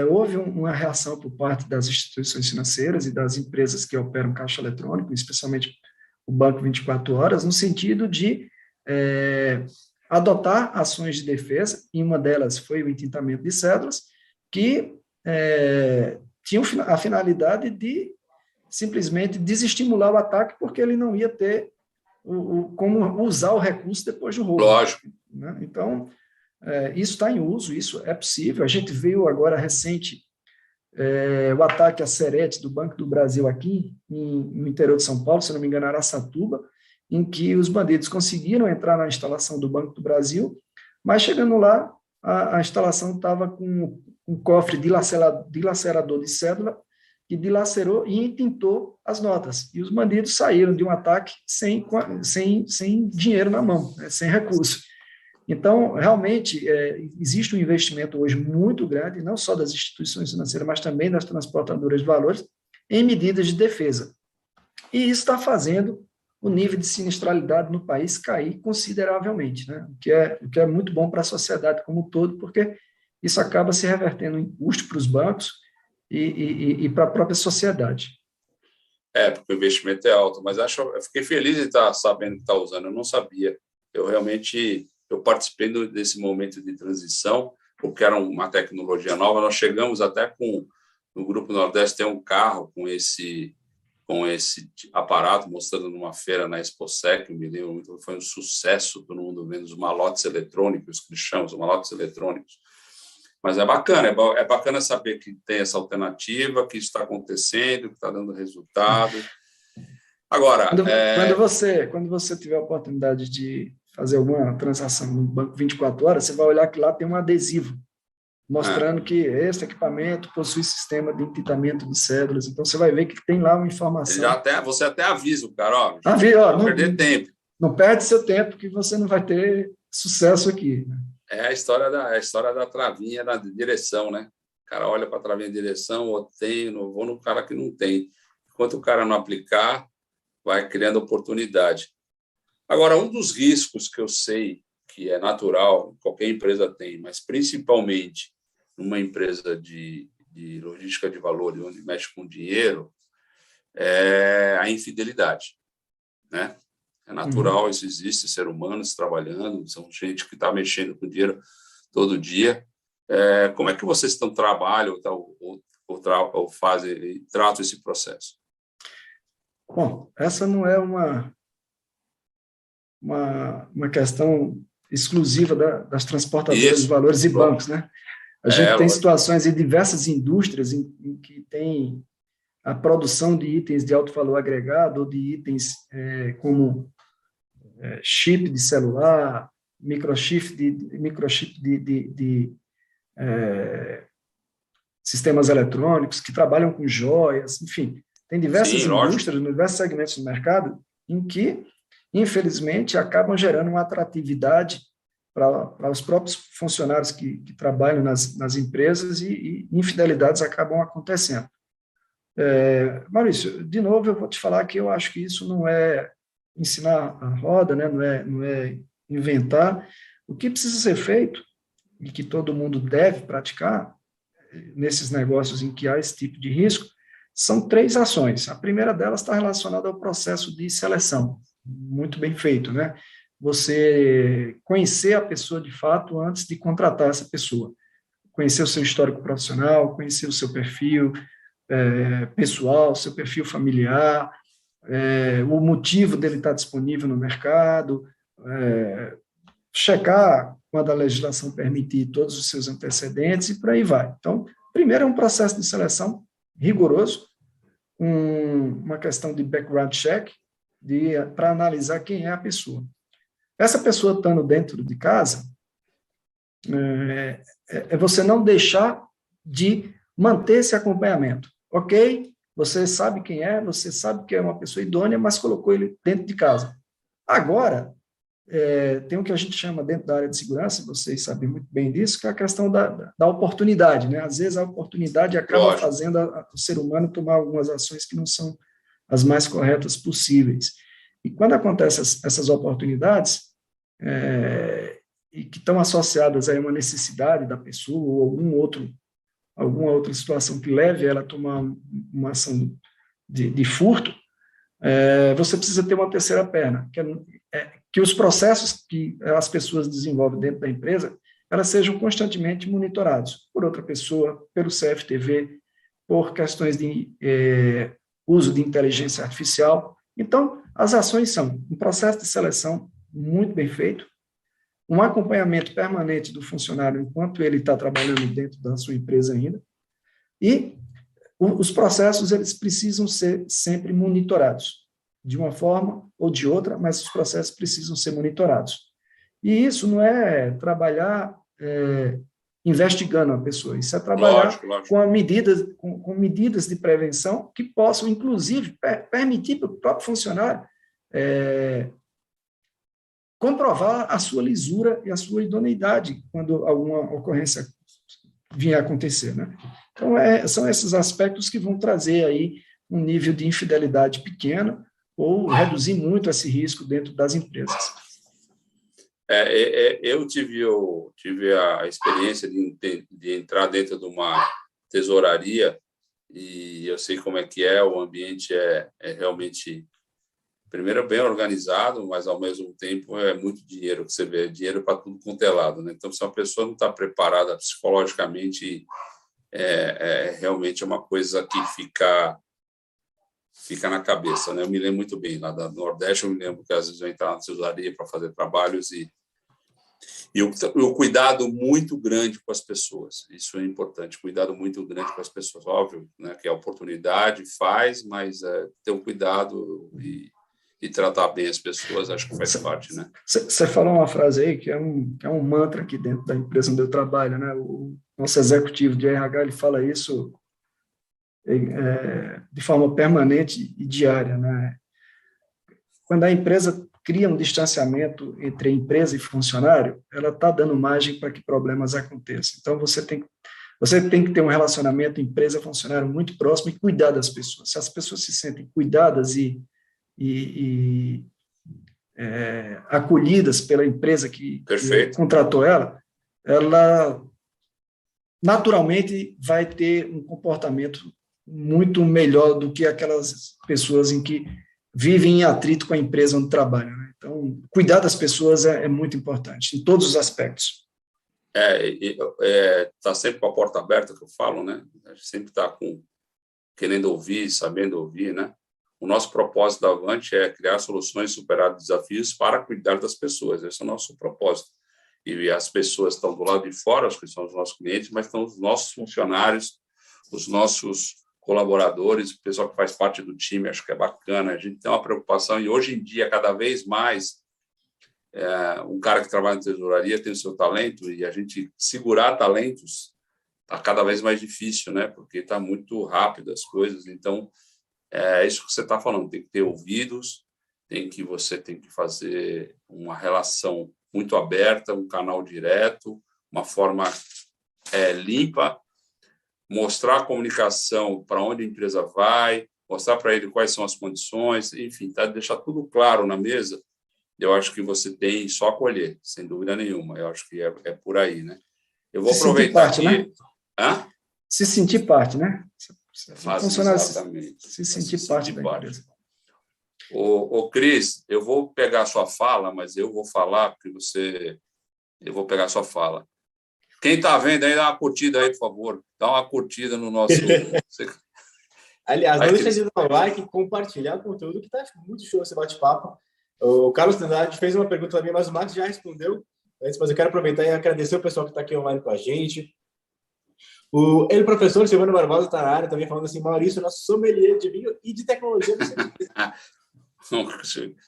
Speaker 3: houve uma reação por parte das instituições financeiras e das empresas que operam caixa eletrônico, especialmente o Banco 24 Horas, no sentido de adotar ações de defesa, e uma delas foi o entintamento de cédulas, que tinham a finalidade de simplesmente desestimular o ataque, porque ele não ia ter como usar o recurso depois do roubo.
Speaker 2: Lógico.
Speaker 3: Né? Então, isso está em uso, isso é possível. A gente viu agora recente o ataque à Serete do Banco do Brasil aqui, no interior de São Paulo, se não me engano, Araçatuba, em que os bandidos conseguiram entrar na instalação do Banco do Brasil, mas chegando lá, a instalação estava com um cofre dilacerador de cédula que dilacerou e entintou as notas. E os bandidos saíram de um ataque sem dinheiro na mão, né, sem recurso. Então, realmente, existe um investimento hoje muito grande, não só das instituições financeiras, mas também das transportadoras de valores, em medidas de defesa. E isso está fazendo o nível de sinistralidade no país cair consideravelmente, né? O que é muito bom para a sociedade como um todo, porque isso acaba se revertendo em custo para os bancos e para a própria sociedade.
Speaker 2: Porque o investimento é alto, mas eu fiquei feliz de estar sabendo que está usando, eu não sabia. Eu participei desse momento de transição, porque era uma tecnologia nova. Nós chegamos até no Grupo Nordeste, tem um carro com esse aparato, mostrando numa feira na ExpoSec, eu me lembro muito, foi um sucesso, todo mundo vendo os malotes eletrônicos, que eles chamam, os malotes eletrônicos. Mas é bacana saber que tem essa alternativa, que isso está acontecendo, que está dando resultado. Agora...
Speaker 3: Quando você tiver a oportunidade de fazer alguma transação no Banco 24 Horas, você vai olhar que lá tem um adesivo mostrando que esse equipamento possui sistema de entintamento de cédulas. Então, você vai ver que tem lá uma informação.
Speaker 2: Você até avisa o cara,
Speaker 3: não
Speaker 2: perder tempo.
Speaker 3: Não perde seu tempo, que você não vai ter sucesso aqui.
Speaker 2: É a história da travinha na direção, né? O cara olha para a travinha de direção, vou no cara que não tem. Enquanto o cara não aplicar, vai criando oportunidade. Agora, um dos riscos que eu sei que é natural, qualquer empresa tem, mas principalmente numa empresa de logística de valores, onde mexe com dinheiro, é a infidelidade, né? É natural, isso existe, ser humanos trabalhando, são gente que está mexendo com dinheiro todo dia. Como é que vocês trabalham ou tratam esse processo?
Speaker 3: Bom, essa não é uma questão exclusiva das transportadoras de valores e bancos, né? A gente tem situações em diversas indústrias em que tem a produção de itens de alto valor agregado ou de itens como chip de celular, microchip de sistemas eletrônicos que trabalham com joias, enfim, tem diversas indústrias, diversos segmentos do mercado em que, infelizmente, acabam gerando uma atratividade para os próprios funcionários que trabalham nas empresas e infidelidades acabam acontecendo. Maurício, de novo, eu vou te falar que eu acho que isso não é ensinar a roda, né? Não é inventar. O que precisa ser feito e que todo mundo deve praticar nesses negócios em que há esse tipo de risco são 3 ações. A primeira delas está relacionada ao processo de seleção, muito bem feito, né? Você conhecer a pessoa de fato antes de contratar essa pessoa, conhecer o seu histórico profissional, conhecer o seu perfil pessoal, seu perfil familiar, o motivo dele estar disponível no mercado, checar, quando a legislação permitir, todos os seus antecedentes e por aí vai. Então, primeiro é um processo de seleção rigoroso, uma questão de background check, para analisar quem é a pessoa. Essa pessoa estando dentro de casa, você não deixar de manter esse acompanhamento. Ok, você sabe quem é, você sabe que é uma pessoa idônea, mas colocou ele dentro de casa. Agora, tem o que a gente chama dentro da área de segurança, vocês sabem muito bem disso, que é a questão da oportunidade, né? Às vezes a oportunidade acaba fazendo o ser humano tomar algumas ações que não são as mais corretas possíveis. E quando acontecem essas oportunidades, e que estão associadas a uma necessidade da pessoa ou alguma outra situação que leve ela a tomar uma ação de furto, você precisa ter uma terceira perna, que os processos que as pessoas desenvolvem dentro da empresa, elas sejam constantemente monitorados por outra pessoa, pelo CFTV, por questões de uso de inteligência artificial. Então, as ações são um processo de seleção muito bem feito, um acompanhamento permanente do funcionário enquanto ele está trabalhando dentro da sua empresa ainda, e os processos eles precisam ser sempre monitorados, de uma forma ou de outra, mas os processos precisam ser monitorados. E isso não é trabalhar investigando a pessoa, isso é trabalhar com medidas de prevenção que possam, inclusive, permitir para o próprio funcionário comprovar a sua lisura e a sua idoneidade quando alguma ocorrência vier a acontecer, né? Então, são esses aspectos que vão trazer aí um nível de infidelidade pequeno ou reduzir muito esse risco dentro das empresas.
Speaker 2: Eu tive a experiência de entrar dentro de uma tesouraria e eu sei como é que o ambiente é realmente, primeiro, bem organizado, mas, ao mesmo tempo, é muito dinheiro que você vê, dinheiro para tudo quanto é lado, né? Então, se uma pessoa não está preparada psicologicamente, realmente é uma coisa que fica na cabeça, né? Eu me lembro muito bem, lá do Nordeste, eu me lembro que às vezes eu entrava na tesouraria para fazer trabalhos e o cuidado muito grande com as pessoas, isso é importante, cuidado muito grande com as pessoas, óbvio, né? Que a oportunidade faz, mas ter um cuidado e tratar bem as pessoas, acho que faz parte, né?
Speaker 3: Você falou uma frase aí que é um mantra aqui dentro da empresa onde eu trabalho, né? O nosso executivo de RH, ele fala isso de forma permanente e diária, né? Quando a empresa cria um distanciamento entre a empresa e funcionário, ela está dando margem para que problemas aconteçam. Então, você tem que ter um relacionamento empresa-funcionário muito próximo e cuidar das pessoas. Se as pessoas se sentem cuidadas e acolhidas pela empresa que contratou ela naturalmente vai ter um comportamento muito melhor do que aquelas pessoas em que vivem em atrito com a empresa onde trabalham, né? Então, cuidar das pessoas é muito importante, em todos os aspectos.
Speaker 2: Tá sempre com a porta aberta, que eu falo, né? A gente sempre está querendo ouvir, sabendo ouvir, né? O nosso propósito da Avante é criar soluções, superar desafios para cuidar das pessoas. Esse é o nosso propósito. E as pessoas estão do lado de fora, acho que são os nossos clientes, mas estão os nossos funcionários, os nossos colaboradores, o pessoal que faz parte do time, acho que é bacana. A gente tem uma preocupação e, hoje em dia, cada vez mais, um cara que trabalha na tesouraria tem o seu talento e a gente segurar talentos está cada vez mais difícil, né? Porque está muito rápido as coisas. Então, é isso que você está falando, tem que ter ouvidos, você tem que fazer uma relação muito aberta, um canal direto, uma forma limpa, mostrar a comunicação para onde a empresa vai, mostrar para ele quais são as condições, enfim, deixar tudo claro na mesa. Eu acho que você tem só a colher, sem dúvida nenhuma. Eu acho que é por aí, né? Eu vou aproveitar
Speaker 3: aqui.
Speaker 2: Né? Hã?
Speaker 3: Se sentir parte, né?
Speaker 2: Exatamente.
Speaker 3: Se sentir parte da empresa.
Speaker 2: Ô, Cris, eu vou pegar a sua fala, mas eu vou falar porque eu vou pegar a sua fala. Quem está vendo aí, dá uma curtida aí, por favor. Dá uma curtida no nosso...
Speaker 1: Aliás, não deixa de dar um like e compartilhar o conteúdo, que está muito show esse bate-papo. O Carlos Trindade fez uma pergunta também, mas o Max já respondeu. Mas eu quero aproveitar e agradecer o pessoal que está aqui online com a gente. O professor Silvano Barbosa está na área também falando assim: Maurício, nosso sommelier de vinho e de tecnologia.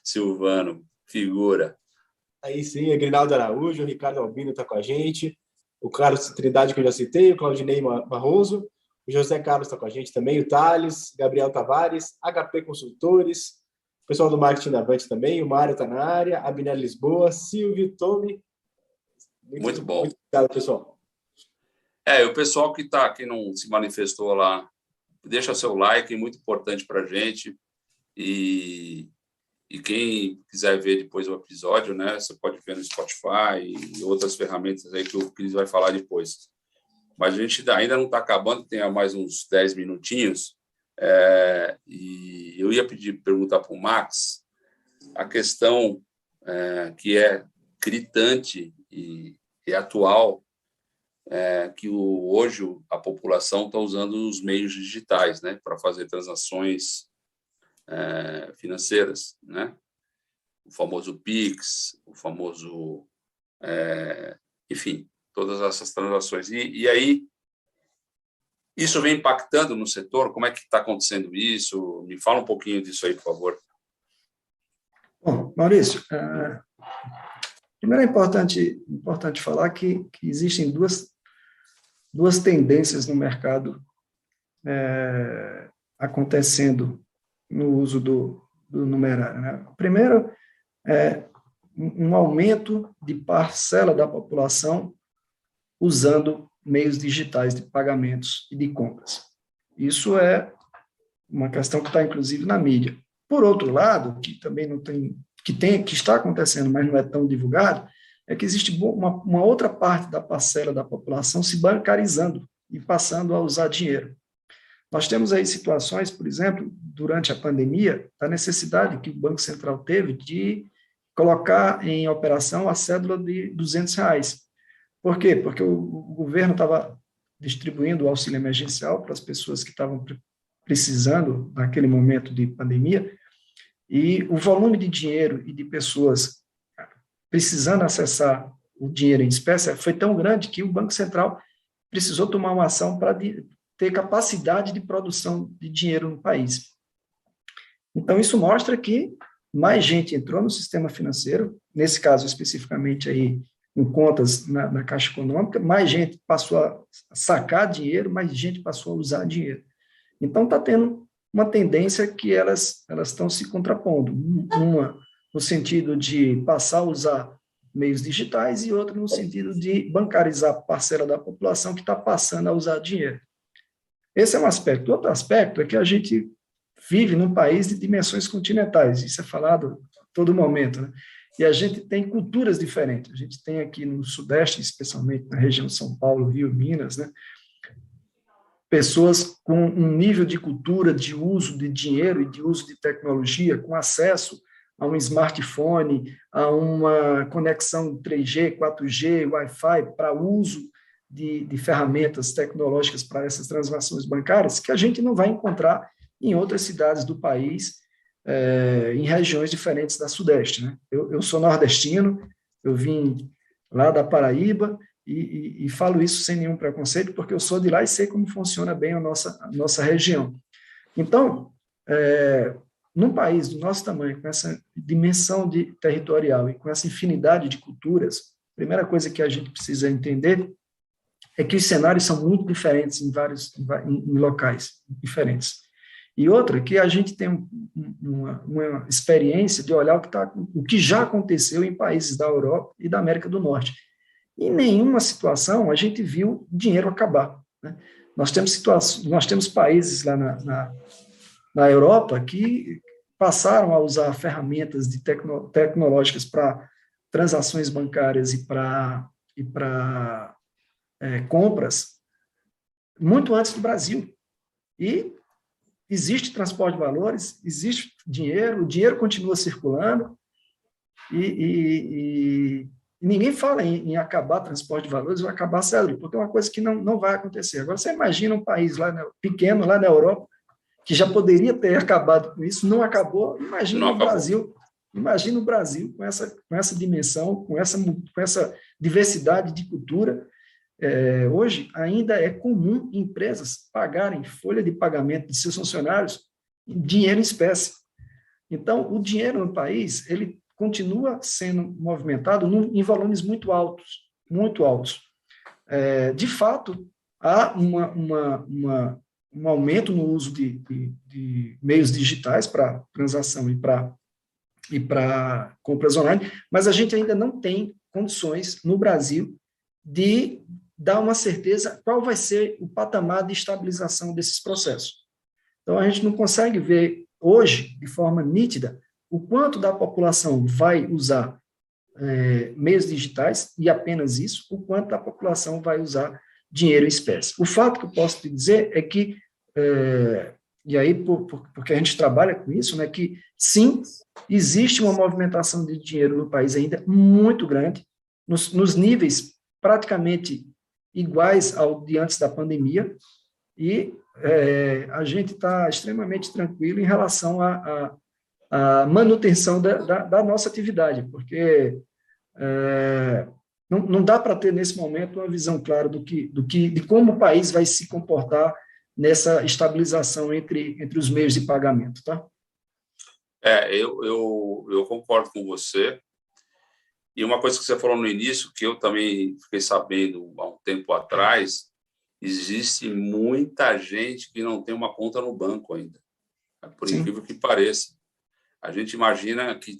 Speaker 2: Silvano, figura.
Speaker 1: Aí sim, o Grinaldo Araújo, o Ricardo Albino está com a gente, o Carlos Trindade, que eu já citei, o Claudinei Barroso, o José Carlos está com a gente também, o Thales, Gabriel Tavares, HP Consultores, o pessoal do marketing da Avante também, o Mário está na área, a Binelli Lisboa, Silvio, Tomi.
Speaker 2: Muito bom.
Speaker 1: Muito obrigado, pessoal.
Speaker 2: O pessoal que não se manifestou lá, deixa seu like, é muito importante para a gente. E quem quiser ver depois o episódio, né, você pode ver no Spotify e outras ferramentas aí que o Cris vai falar depois. Mas a gente ainda não está acabando, tem mais uns 10 minutinhos. E eu ia perguntar para o Max a questão que é gritante e atual, que hoje a população está usando os meios digitais, né, para fazer transações financeiras, né? O famoso Pix, o famoso, enfim, todas essas transações. E aí, isso vem impactando no setor? Como é que está acontecendo isso? Me fala um pouquinho disso aí, por favor.
Speaker 3: Bom, Maurício, primeiro é importante falar que existem duas tendências no mercado acontecendo no uso do numerário, né? Primeiro, um aumento de parcela da população usando meios digitais de pagamentos e de compras. Isso é uma questão que está, inclusive, na mídia. Por outro lado, que também não tem, que está acontecendo, mas não é tão divulgado, é que existe uma outra parte da parcela da população se bancarizando e passando a usar dinheiro. Nós temos aí situações, por exemplo, durante a pandemia, da necessidade que o Banco Central teve de colocar em operação a cédula de R$200. Por quê? Porque o governo estava distribuindo o auxílio emergencial para as pessoas que estavam precisando naquele momento de pandemia, e o volume de dinheiro e de pessoas precisando acessar o dinheiro em espécie foi tão grande que o Banco Central precisou tomar uma ação para ter capacidade de produção de dinheiro no país. Então, isso mostra que mais gente entrou no sistema financeiro, nesse caso especificamente aí em contas na Caixa Econômica, mais gente passou a sacar dinheiro, mais gente passou a usar dinheiro. Então, está tendo uma tendência que elas estão se contrapondo. Uma no sentido de passar a usar meios digitais e outra no sentido de bancarizar a parcela da população que está passando a usar dinheiro. Esse é um aspecto. Outro aspecto é que a gente vive num país de dimensões continentais, isso é falado a todo momento, né? E a gente tem culturas diferentes. A gente tem aqui no Sudeste, especialmente na região de São Paulo, Rio, Minas, né, pessoas com um nível de cultura, de uso de dinheiro e de uso de tecnologia, com acesso a um smartphone, a uma conexão 3G, 4G, Wi-Fi, para uso de ferramentas tecnológicas para essas transações bancárias, que a gente não vai encontrar em outras cidades do país, em regiões diferentes da Sudeste, né? Eu sou nordestino, eu vim lá da Paraíba e falo isso sem nenhum preconceito, porque eu sou de lá e sei como funciona bem a nossa região. Então, num país do nosso tamanho, com essa dimensão territorial e com essa infinidade de culturas, a primeira coisa que a gente precisa entender é que os cenários são muito diferentes em locais diferentes. E outra, que a gente tem uma experiência de olhar o que já aconteceu em países da Europa e da América do Norte. Em nenhuma situação a gente viu dinheiro acabar, né? Nós temos países lá na Europa que passaram a usar ferramentas tecnológicas para transações bancárias e para compras muito antes do Brasil. E existe transporte de valores, existe dinheiro, o dinheiro continua circulando e ninguém fala em acabar transporte de valores ou acabar célebre, porque é uma coisa que não vai acontecer. Agora, você imagina um país pequeno, lá na Europa, que já poderia ter acabado com isso, não acabou. Imagina o Brasil com essa dimensão, com essa diversidade de cultura. Hoje, ainda é comum empresas pagarem folha de pagamento de seus funcionários em dinheiro em espécie. Então, o dinheiro no país, ele continua sendo movimentado em volumes muito altos, muito altos. De fato, há um aumento no uso de meios digitais para transação e para compras online, mas a gente ainda não tem condições no Brasil de dar uma certeza qual vai ser o patamar de estabilização desses processos. Então, a gente não consegue ver hoje, de forma nítida, o quanto da população vai usar meios digitais, e apenas isso, o quanto da população vai usar dinheiro em espécie. O fato que eu posso te dizer é que, e aí porque a gente trabalha com isso, né, que sim, existe uma movimentação de dinheiro no país ainda muito grande, nos níveis praticamente iguais ao de antes da pandemia, e a gente está extremamente tranquilo em relação a manutenção da nossa atividade, porque não dá para ter, nesse momento, uma visão clara de como o país vai se comportar nessa estabilização entre os meios de pagamento, tá?
Speaker 2: Eu concordo com você. E uma coisa que você falou no início, que eu também fiquei sabendo há um tempo atrás, existe muita gente que não tem uma conta no banco ainda, por incrível que pareça. A gente imagina que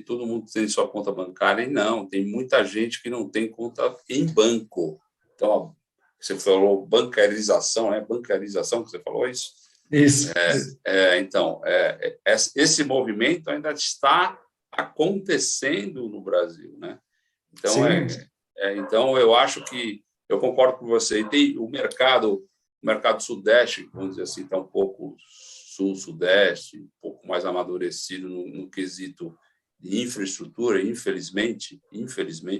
Speaker 2: todo mundo tem sua conta bancária, e não, tem muita gente que não tem conta em banco. Então, você falou bancarização, né? Bancarização que você falou, isso?
Speaker 3: Isso.
Speaker 2: Então, esse movimento ainda está acontecendo no Brasil, né? Então, então eu acho que eu concordo com você. E tem o mercado sudeste, vamos dizer assim, está um pouco sul-sudeste, um pouco mais amadurecido no quesito de infraestrutura, infelizmente,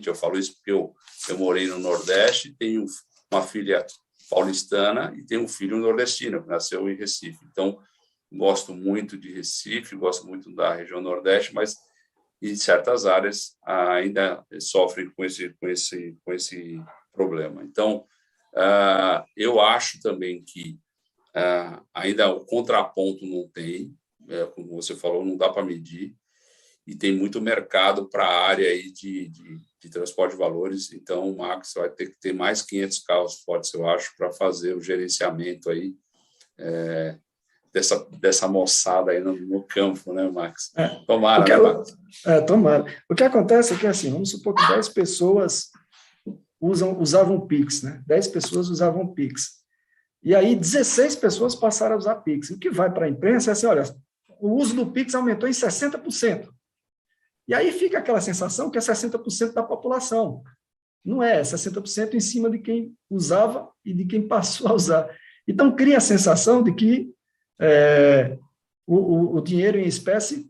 Speaker 2: eu falo isso porque eu morei no Nordeste, tenho uma filha paulistana e tenho um filho nordestino, que nasceu em Recife. Então, gosto muito de Recife, gosto muito da região Nordeste, mas em certas áreas ainda sofrem com esse problema. Então, eu acho também que ainda o contraponto não tem, como você falou, não dá para medir, e tem muito mercado para a área aí de transporte de valores. Então, o Max vai ter que ter mais 500 carros fortes, eu acho, para fazer o gerenciamento aí dessa moçada aí no campo, né, Max? Tomara, né, Max?
Speaker 3: Tomara. O que acontece é que, assim, vamos supor que 10 pessoas usavam o Pix, né? 10 pessoas usavam o Pix. E aí 16 pessoas passaram a usar Pix. O que vai para a imprensa é assim, olha, o uso do Pix aumentou em 60%. E aí fica aquela sensação que é 60% da população. Não é 60% em cima de quem usava e de quem passou a usar. Então, cria a sensação de que o dinheiro em espécie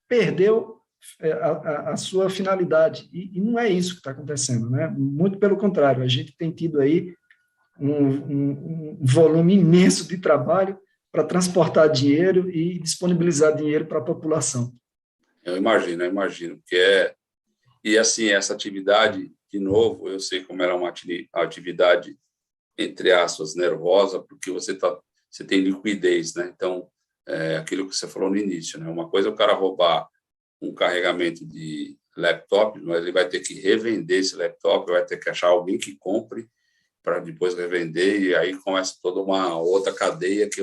Speaker 3: perdeu a sua finalidade. E não é isso que está acontecendo, né? Muito pelo contrário, a gente tem tido aí um volume imenso de trabalho para transportar dinheiro e disponibilizar dinheiro para a população.
Speaker 2: Eu imagino que e assim, essa atividade, de novo, eu sei como era uma atividade, entre aspas, nervosa, porque você tem liquidez, né? Então, aquilo que você falou no início, né? Uma coisa é o cara roubar um carregamento de laptop, mas ele vai ter que revender esse laptop, vai ter que achar alguém que compre para depois revender, e aí começa toda uma outra cadeia que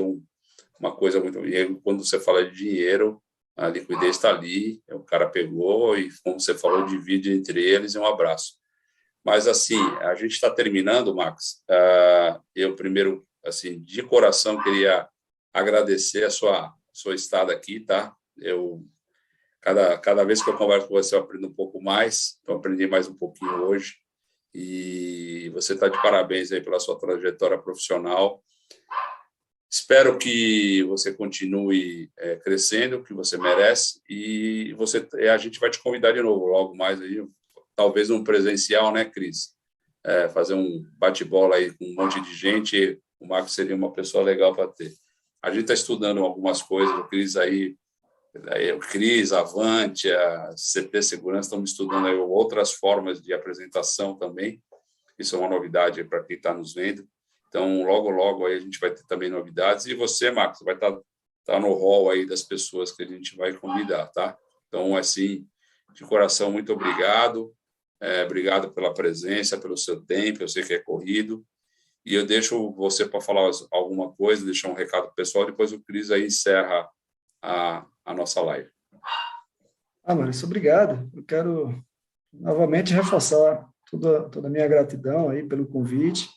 Speaker 2: uma coisa muito... E quando você fala de dinheiro, a liquidez está ali, o cara pegou e, como você falou, divide entre eles e um abraço. Mas, assim, a gente está terminando, Max. Eu, primeiro, assim, de coração, queria agradecer a sua estada aqui, tá? Cada vez que eu converso com você, eu aprendo um pouco mais. Então, aprendi mais um pouquinho hoje. E você está de parabéns aí pela sua trajetória profissional. Espero que você continue crescendo, que você merece. E a gente vai te convidar de novo, logo mais aí, talvez num presencial, né, Cris? Fazer um bate-bola aí com um monte de gente. O Marcos seria uma pessoa legal para ter. A gente está estudando algumas coisas, o Cris aí, o Cris, a Avante, a CT Segurança, estamos estudando aí outras formas de apresentação também. Isso é uma novidade para quem está nos vendo. Então, logo aí a gente vai ter também novidades. E você, Marcos, vai estar no hall aí das pessoas que a gente vai convidar, tá? Então, assim, de coração, muito obrigado. Obrigado pela presença, pelo seu tempo. Eu sei que é corrido. E eu deixo você para falar alguma coisa, deixar um recado pessoal. Depois o Cris aí encerra a nossa live.
Speaker 3: Maurício, obrigado. Eu quero novamente reforçar toda a minha gratidão aí pelo convite,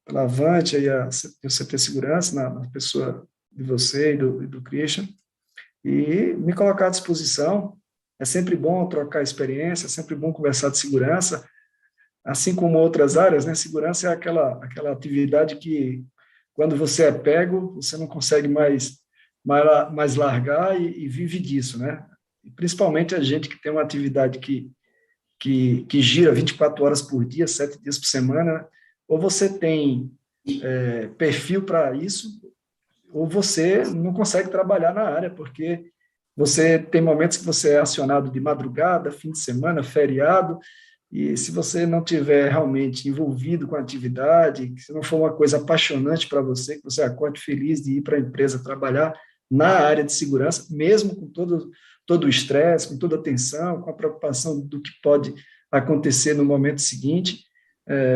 Speaker 3: pela Avante e o CT Segurança, na pessoa de você e do Christian, e me colocar à disposição. É sempre bom trocar experiência, é sempre bom conversar de segurança, assim como outras áreas, né? Segurança é aquela atividade que, quando você é pego, você não consegue mais largar e vive disso, né? E principalmente a gente que tem uma atividade que gira 24 horas por dia, 7 dias por semana, ou você tem perfil para isso, ou você não consegue trabalhar na área, porque você tem momentos que você é acionado de madrugada, fim de semana, feriado, e se você não tiver realmente envolvido com a atividade, se não for uma coisa apaixonante para você, que você acorde feliz de ir para a empresa trabalhar na área de segurança, mesmo com todo o estresse, com toda a tensão, com a preocupação do que pode acontecer no momento seguinte,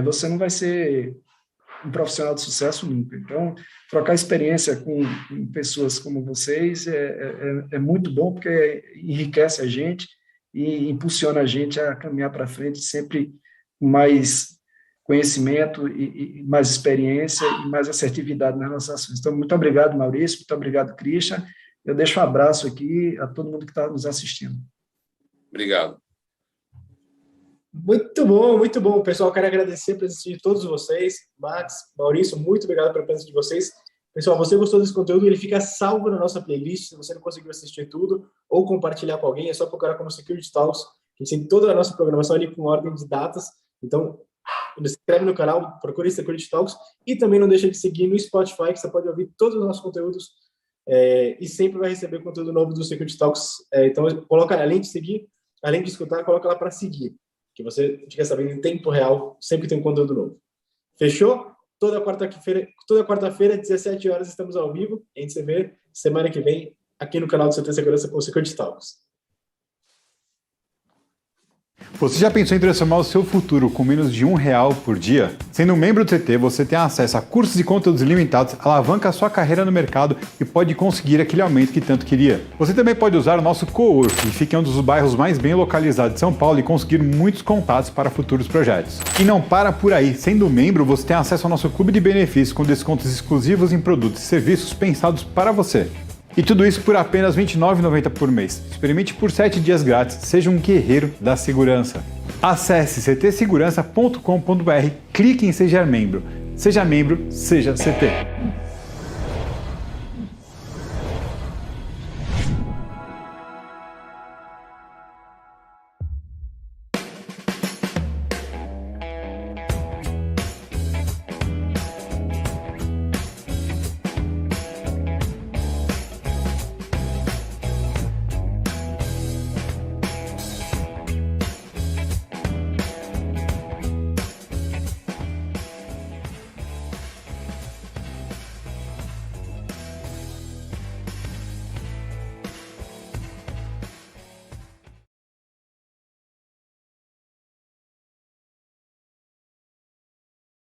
Speaker 3: você não vai ser um profissional de sucesso nunca. Então, trocar experiência com pessoas como vocês é muito bom, porque enriquece a gente e impulsiona a gente a caminhar para frente sempre com mais conhecimento e mais experiência e mais assertividade nas nossas ações. Então, muito obrigado, Maurício, muito obrigado, Christian. Eu deixo um abraço aqui a todo mundo que está nos assistindo.
Speaker 2: Obrigado.
Speaker 1: Muito bom, pessoal. Quero agradecer a presença de todos vocês. Max, Maurício, muito obrigado pela presença de vocês. Pessoal, você gostou desse conteúdo, ele fica salvo na nossa playlist. Se você não conseguiu assistir tudo ou compartilhar com alguém, é só procurar como Security Talks. A gente tem toda a nossa programação ali com ordem de datas. Então, se inscreve no canal, procure Security Talks e também não deixa de seguir no Spotify, que você pode ouvir todos os nossos conteúdos e sempre vai receber conteúdo novo do Security Talks. Então, coloca, além de seguir, além de escutar, coloca lá para seguir, que você fica sabendo em tempo real, sempre tem um conteúdo novo. Fechou? Toda quarta-feira, 17 horas, estamos ao vivo. A gente se vê semana que vem aqui no canal do CT Segurança com o Security Talks.
Speaker 4: Você já pensou em transformar o seu futuro com menos de R$1 por dia? Sendo um membro do CT, você tem acesso a cursos e conteúdos ilimitados, alavanca a sua carreira no mercado e pode conseguir aquele aumento que tanto queria. Você também pode usar o nosso cowork, que fica em um dos bairros mais bem localizados de São Paulo e conseguir muitos contatos para futuros projetos. E não para por aí, sendo membro, você tem acesso ao nosso clube de benefícios com descontos exclusivos em produtos e serviços pensados para você. E tudo isso por apenas R$ 29,90 por mês. Experimente por 7 dias grátis. Seja um guerreiro da segurança. Acesse ctsegurança.com.br, clique em Seja membro. Seja membro, seja CT.